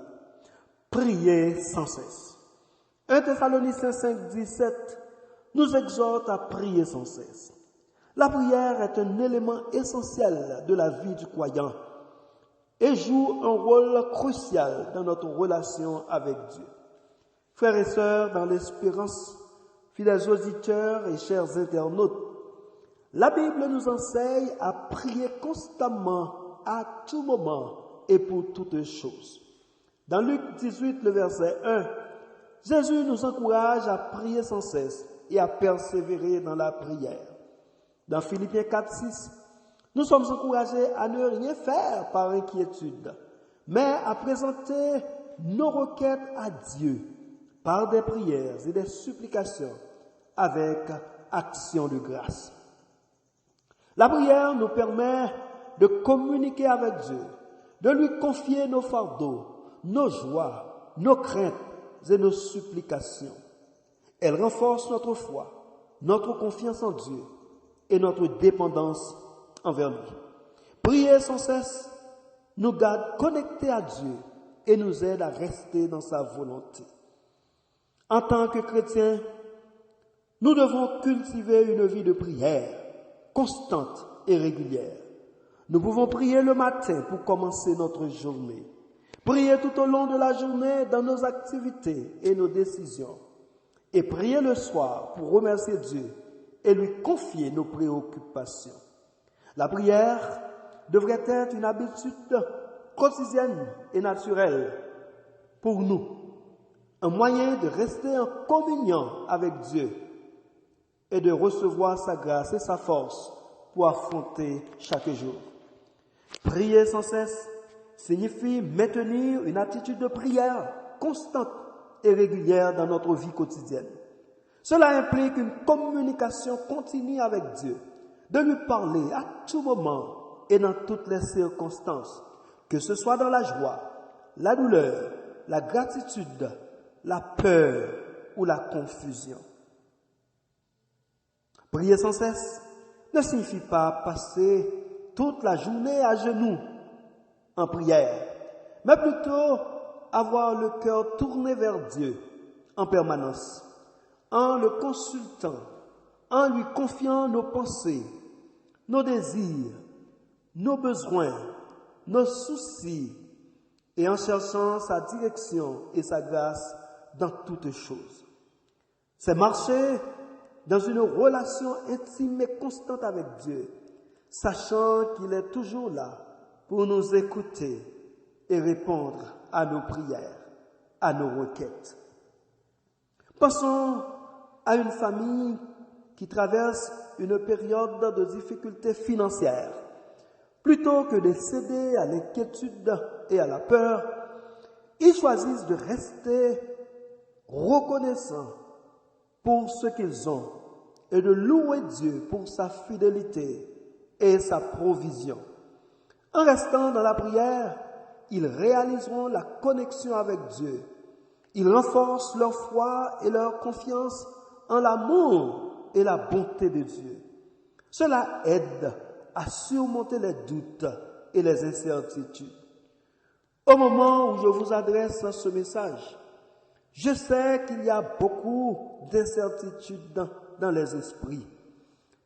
Priez sans cesse. 1 Thessaloniciens 5, 17 nous exhorte à prier sans cesse. La prière est un élément essentiel de la vie du croyant et joue un rôle crucial dans notre relation avec Dieu. Frères et sœurs, dans l'espérance, fidèles auditeurs et chers internautes, la Bible nous enseigne à prier constamment, à tout moment et pour toutes choses. Dans Luc 18, le verset 1, Jésus nous encourage à prier sans cesse et à persévérer dans la prière. Dans Philippiens 4, 6, nous sommes encouragés à ne rien faire par inquiétude, mais à présenter nos requêtes à Dieu par des prières et des supplications avec action de grâce. La prière nous permet de communiquer avec Dieu, de lui confier nos fardeaux, nos joies, nos craintes et nos supplications. Elle renforce notre foi, notre confiance en Dieu et notre dépendance envers lui. Prier sans cesse nous garde connectés à Dieu et nous aide à rester dans sa volonté. En tant que chrétiens, nous devons cultiver une vie de prière constante et régulière. Nous pouvons prier le matin pour commencer notre journée, prier tout au long de la journée dans nos activités et nos décisions, et prier le soir pour remercier Dieu et lui confier nos préoccupations. La prière devrait être une habitude quotidienne et naturelle pour nous, un moyen de rester en communion avec Dieu et de recevoir sa grâce et sa force pour affronter chaque jour. Prier sans cesse signifie maintenir une attitude de prière constante et régulière dans notre vie quotidienne. Cela implique une communication continue avec Dieu, de lui parler à tout moment et dans toutes les circonstances, que ce soit dans la joie, la douleur, la gratitude, la peur ou la confusion. Prier sans cesse ne signifie pas passer toute la journée à genoux en prière, mais plutôt avoir le cœur tourné vers Dieu en permanence, en le consultant, en lui confiant nos pensées, nos désirs, nos besoins, nos soucis, et en cherchant sa direction et sa grâce dans toutes choses. C'est marcher dans une relation intime et constante avec Dieu, sachant qu'il est toujours là pour nous écouter et répondre à nos prières, à nos requêtes. Pensons à une famille qui traverse une période de difficultés financières. Plutôt que de céder à l'inquiétude et à la peur, ils choisissent de rester reconnaissants pour ce qu'ils ont et de louer Dieu pour sa fidélité et sa provision. En restant dans la prière, ils réaliseront la connexion avec Dieu. Ils renforcent leur foi et leur confiance en l'amour et la bonté de Dieu. Cela aide à surmonter les doutes et les incertitudes. Au moment où je vous adresse ce message, je sais qu'il y a beaucoup d'incertitudes dans les esprits.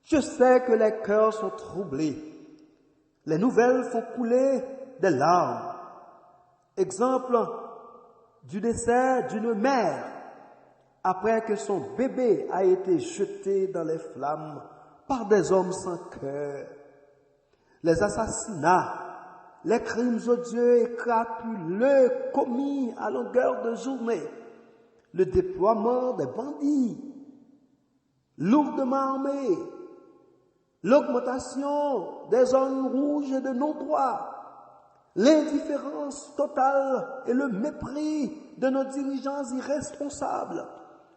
Je sais que les cœurs sont troublés. Les nouvelles font couler des larmes. Exemple du décès d'une mère après que son bébé a été jeté dans les flammes par des hommes sans cœur. Les assassinats, les crimes odieux et crapuleux commis à longueur de journée, le déploiement des bandits, lourdement armés, l'augmentation des zones rouges et de non-droit, l'indifférence totale et le mépris de nos dirigeants irresponsables,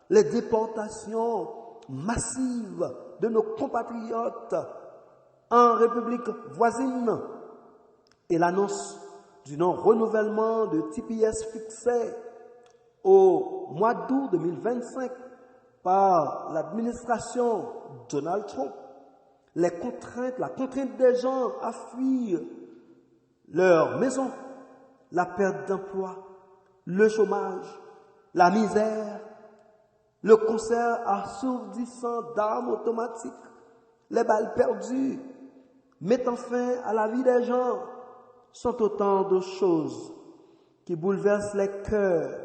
les déportations massives de nos compatriotes en République voisine et l'annonce du non-renouvellement de TPS fixé au mois d'août 2025 par l'administration Donald Trump, la contrainte des gens à fuir leur maison, la perte d'emploi, le chômage, la misère, le concert assourdissant d'armes automatiques, les balles perdues, mettant fin à la vie des gens, sont autant de choses qui bouleversent les cœurs,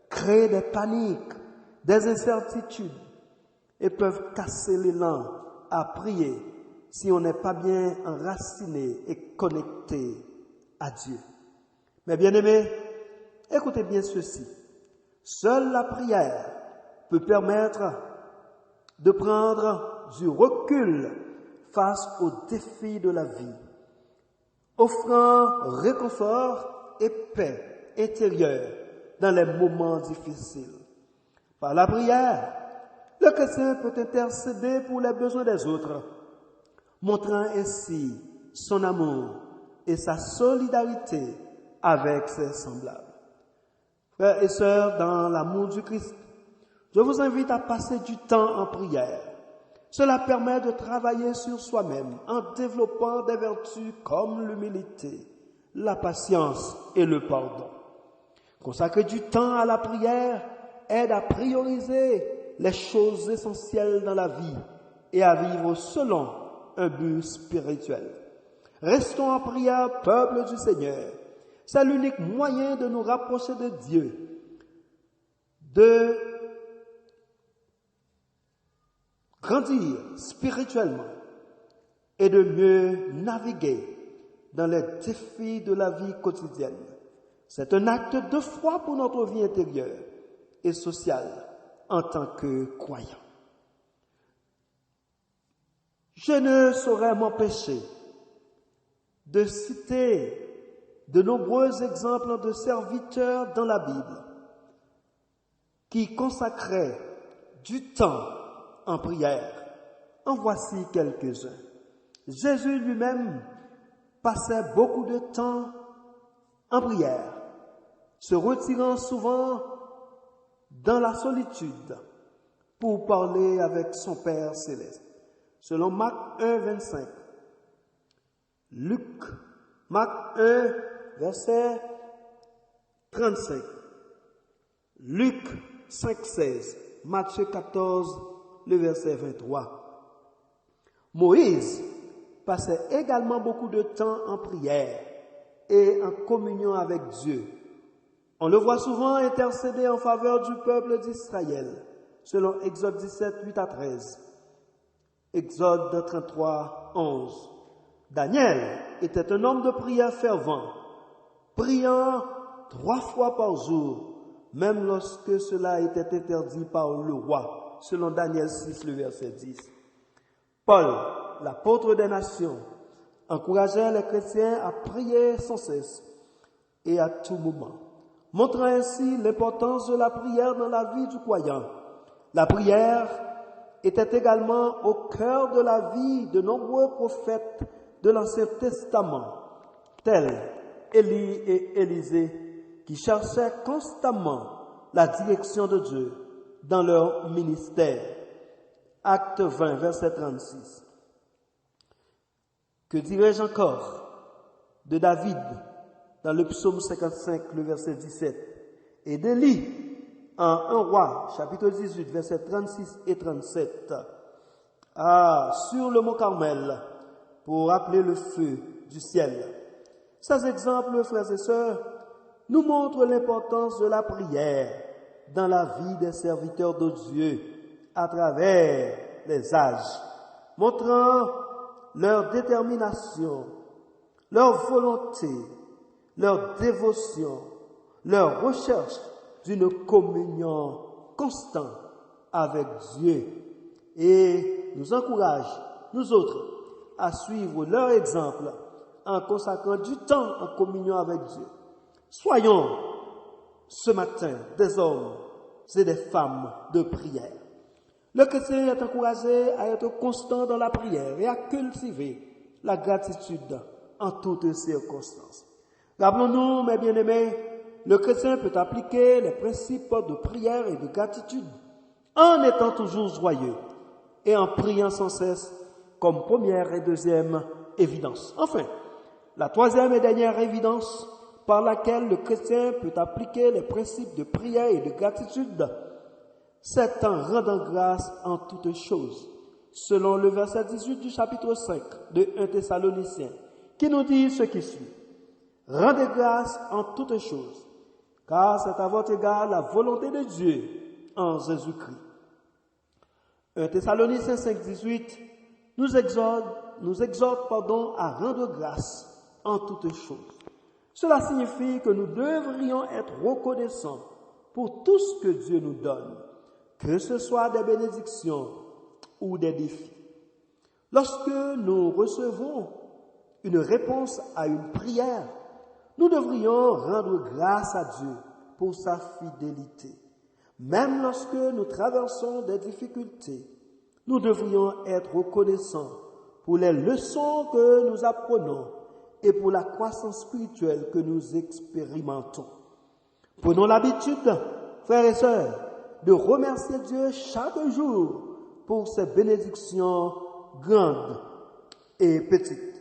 créent des paniques, des incertitudes et peuvent casser l'élan à prier si on n'est pas bien enraciné et connecté à Dieu. Mais bien-aimés, écoutez bien ceci. Seule la prière peut permettre de prendre du recul face aux défis de la vie, offrant réconfort et paix intérieure dans les moments difficiles. Par la prière, le chrétien peut intercéder pour les besoins des autres, montrant ainsi son amour et sa solidarité avec ses semblables. Frères et sœurs, dans l'amour du Christ, je vous invite à passer du temps en prière. Cela permet de travailler sur soi-même en développant des vertus comme l'humilité, la patience et le pardon. Consacrer du temps à la prière aide à prioriser les choses essentielles dans la vie et à vivre selon un but spirituel. Restons en prière, peuple du Seigneur. C'est l'unique moyen de nous rapprocher de Dieu, de grandir spirituellement et de mieux naviguer dans les défis de la vie quotidienne. C'est un acte de foi pour notre vie intérieure et sociale en tant que croyants. Je ne saurais m'empêcher de citer de nombreux exemples de serviteurs dans la Bible qui consacraient du temps en prière. En voici quelques-uns. Jésus lui-même passait beaucoup de temps en prière, se retirant souvent dans la solitude pour parler avec son Père céleste. Selon Marc 1, 25, Marc 1, verset 35, Luc 5, 16, Matthieu 14, le verset 23. Moïse passait également beaucoup de temps en prière et en communion avec Dieu. On le voit souvent intercéder en faveur du peuple d'Israël, selon Exode 17, 8 à 13, Exode 33, 11. Daniel était un homme de prière fervent, priant 3 fois par jour, même lorsque cela était interdit par le roi, selon Daniel 6, le verset 10. Paul, l'apôtre des nations, encourageait les chrétiens à prier sans cesse et à tout moment, montrant ainsi l'importance de la prière dans la vie du croyant. La prière était également au cœur de la vie de nombreux prophètes de l'Ancien Testament, tels Élie et Élisée, qui cherchaient constamment la direction de Dieu dans leur ministère. Acte 20, verset 36. Que dirais-je encore de David dans le psaume 55, le verset 17, et d'Élie en 1 Roi, chapitre 18, verset 36 et 37. Sur le mont Carmel, pour rappeler le feu du ciel. Ces exemples, frères et sœurs, nous montrent l'importance de la prière dans la vie des serviteurs de Dieu à travers les âges, montrant leur détermination, leur volonté, leur dévotion, leur recherche d'une communion constante avec Dieu, et nous encourage, nous autres, à suivre leur exemple en consacrant du temps en communion avec Dieu. Soyons ce matin des hommes et des femmes de prière. Le chrétien est encouragé à être constant dans la prière et à cultiver la gratitude en toutes circonstances. Rappelons-nous, mes bien-aimés, le chrétien peut appliquer les principes de prière et de gratitude en étant toujours joyeux et en priant sans cesse comme première et deuxième évidence. Enfin, la troisième et dernière évidence par laquelle le chrétien peut appliquer les principes de prière et de gratitude, c'est en rendant grâce en toutes choses, selon le verset 18 du chapitre 5 de 1 Thessaloniciens, qui nous dit ce qui suit. Rendez grâce en toutes choses, car c'est à votre égard la volonté de Dieu en Jésus-Christ. 1 Thessaloniciens 5, 18 nous exhorte à rendre grâce en toutes choses. Cela signifie que nous devrions être reconnaissants pour tout ce que Dieu nous donne, que ce soit des bénédictions ou des défis. Lorsque nous recevons une réponse à une prière, nous devrions rendre grâce à Dieu pour sa fidélité. Même lorsque nous traversons des difficultés, nous devrions être reconnaissants pour les leçons que nous apprenons et pour la croissance spirituelle que nous expérimentons. Prenons l'habitude, frères et sœurs, de remercier Dieu chaque jour pour ses bénédictions grandes et petites.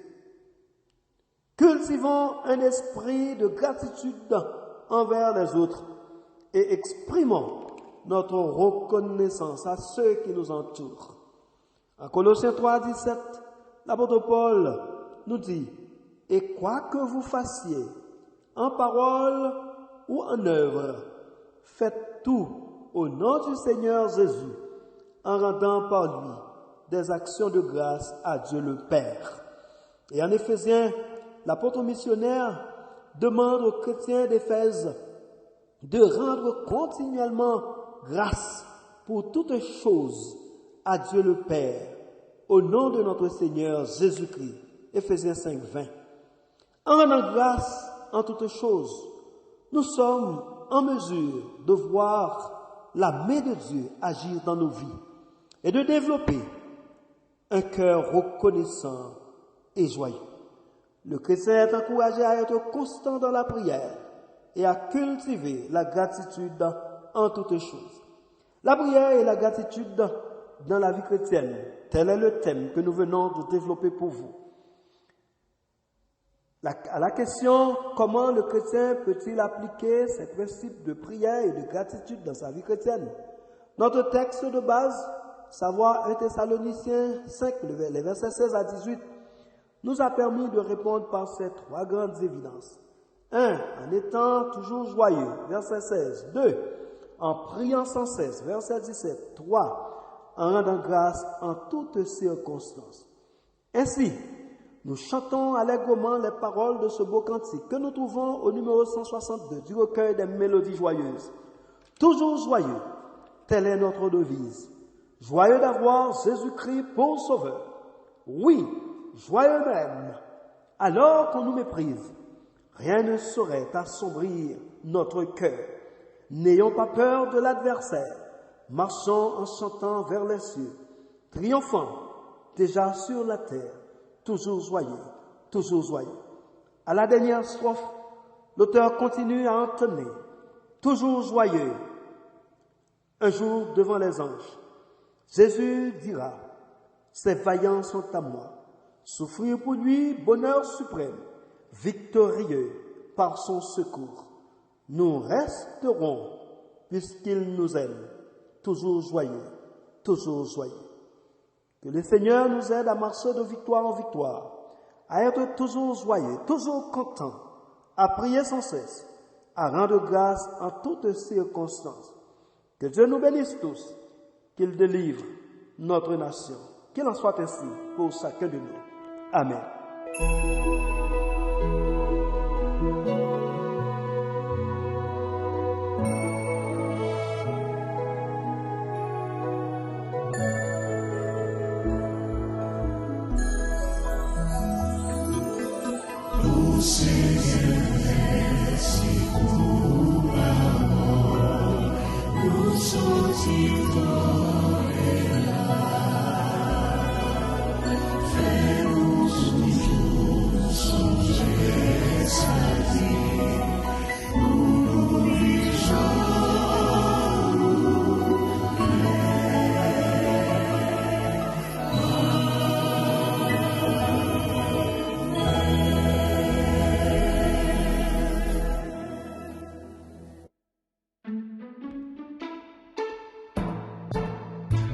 Cultivons un esprit de gratitude envers les autres et exprimons notre reconnaissance à ceux qui nous entourent. En Colossiens 3, 17, l'apôtre Paul nous dit « Et quoi que vous fassiez, en parole ou en œuvre, faites tout au nom du Seigneur Jésus, en rendant par lui des actions de grâce à Dieu le Père. » Et en Éphésiens, l'apôtre missionnaire demande aux chrétiens d'Éphèse de rendre continuellement grâce pour toutes choses à Dieu le Père, au nom de notre Seigneur Jésus-Christ. Éphésiens 5, 20. En rendant grâce en toutes choses, nous sommes en mesure de voir la main de Dieu agir dans nos vies et de développer un cœur reconnaissant et joyeux. Le chrétien est encouragé à être constant dans la prière et à cultiver la gratitude en toutes choses. La prière et la gratitude dans la vie chrétienne, tel est le thème que nous venons de développer pour vous. À la question « Comment le chrétien peut-il appliquer ces principes de prière et de gratitude dans sa vie chrétienne ?» Notre texte de base, savoir 1 Thessaloniciens 5, les versets 16 à 18, nous a permis de répondre par ces trois grandes évidences. 1. En étant toujours joyeux, verset 16. 2. En priant sans cesse, verset 17. 3. En rendant grâce en toutes circonstances. Ainsi, nous chantons allègrement les paroles de ce beau cantique que nous trouvons au numéro 162 du recueil des mélodies joyeuses. Toujours joyeux, telle est notre devise. Joyeux d'avoir Jésus-Christ pour sauveur. Oui, joyeux même, alors qu'on nous méprise. Rien ne saurait assombrir notre cœur. N'ayons pas peur de l'adversaire, marchant en chantant vers les cieux, triomphant déjà sur la terre, toujours joyeux, toujours joyeux. À la dernière strophe, l'auteur continue à entonner, toujours joyeux. Un jour, devant les anges, Jésus dira, ces vaillants sont à moi. Souffrir pour lui, bonheur suprême, victorieux par son secours. Nous resterons, puisqu'il nous aime, toujours joyeux, toujours joyeux. Que le Seigneur nous aide à marcher de victoire en victoire, à être toujours joyeux, toujours content, à prier sans cesse, à rendre grâce en toutes circonstances. Que Dieu nous bénisse tous, qu'il délivre notre nation. Qu'il en soit ainsi pour chacun de nous. Amen.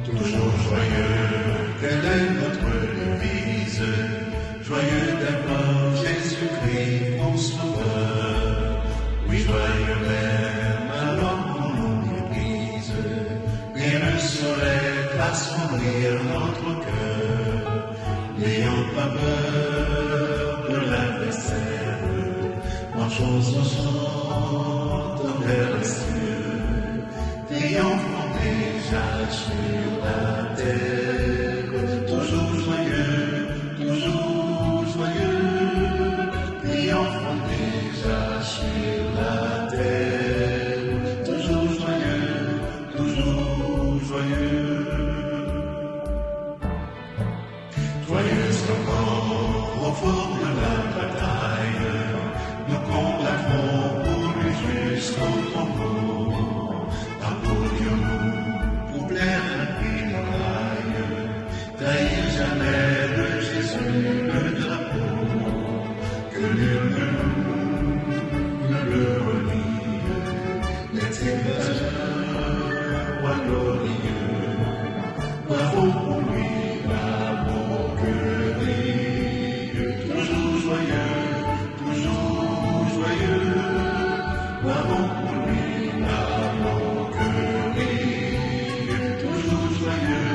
Toujours joyeux, telle est notre devise, joyeux d'avoir Jésus-Christ mon sauveur. Oui, joyeux même, alors mon Église, rien ne saurait assombrir notre cœur. N'ayons pas peur de l'adversaire, marchons ensemble vers les cieux, triomphons déjà sur la terre, toujours joyeux, triomphons déjà sur la terre, toujours joyeux, joyeux encore au fort de la bataille, nous combattrons pour lui jusqu'au tombeau. Approuvions-nous pour plaire à muraille, trahir jamais de Jésus le drapeau, que nul de nous ne le renie, n'est-il pas roi glorieux, bravo pour lui, l'amour que brille, toujours joyeux, bravo pour lui, l'amour que brille, toujours joyeux.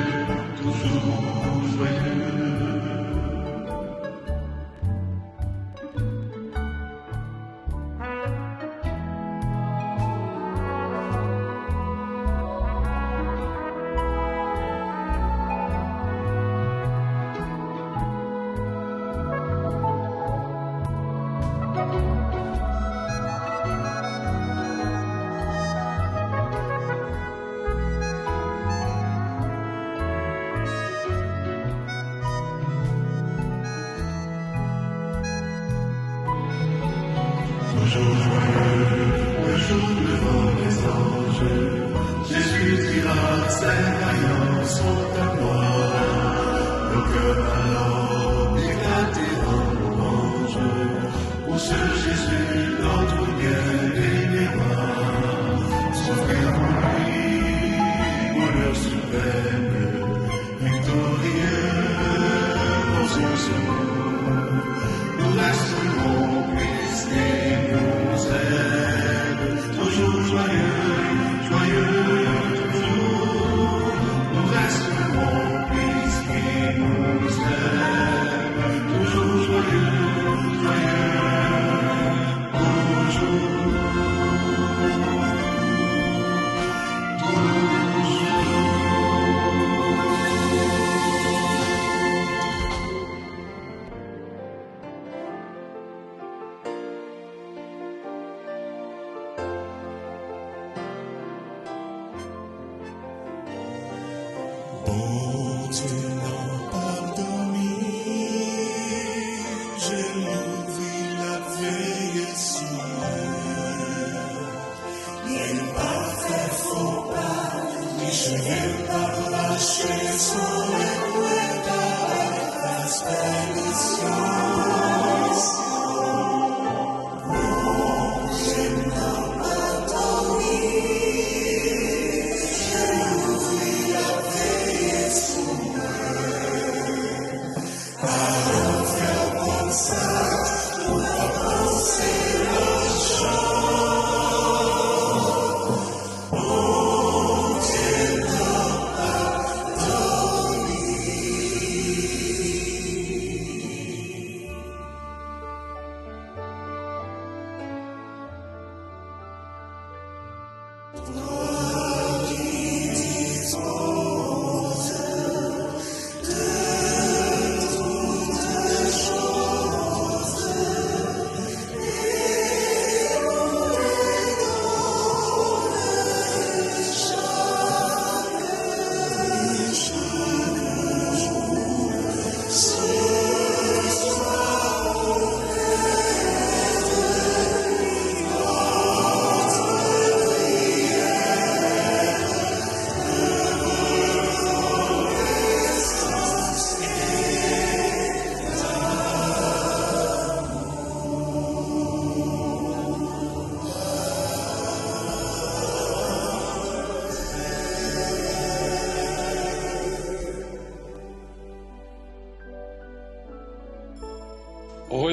Toujours joyeux, le jour devant les anges, Jésus dira, ces vaillants sont à moi. Nos cœurs alors éclateront en louange, pour ce Jésus, notre bien-aimé roi. Souffrir pour lui, bonheur suprême, victorieux pour son secours. Nous resterons puisqu'il nous aide, toujours joyeux, toujours. Nous resterons puisqu'il nous aide. maintenant pardonné. Je l'ouvre la veille sur il pas fait faux pas, mais je vais pas lâcher son écoué par la expédition.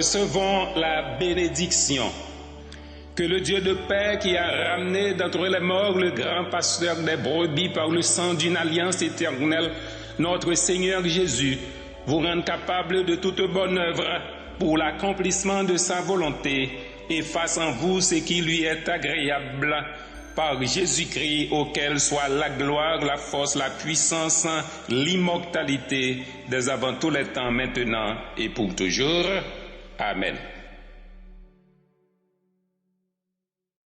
Recevons la bénédiction. Que le Dieu de paix qui a ramené d'entre les morts le grand pasteur des brebis par le sang d'une alliance éternelle, notre Seigneur Jésus, vous rende capable de toute bonne œuvre pour l'accomplissement de sa volonté et fasse en vous ce qui lui est agréable. Par Jésus-Christ, auquel soit la gloire, la force, la puissance, l'immortalité, dès avant tous les temps, maintenant et pour toujours. Amen.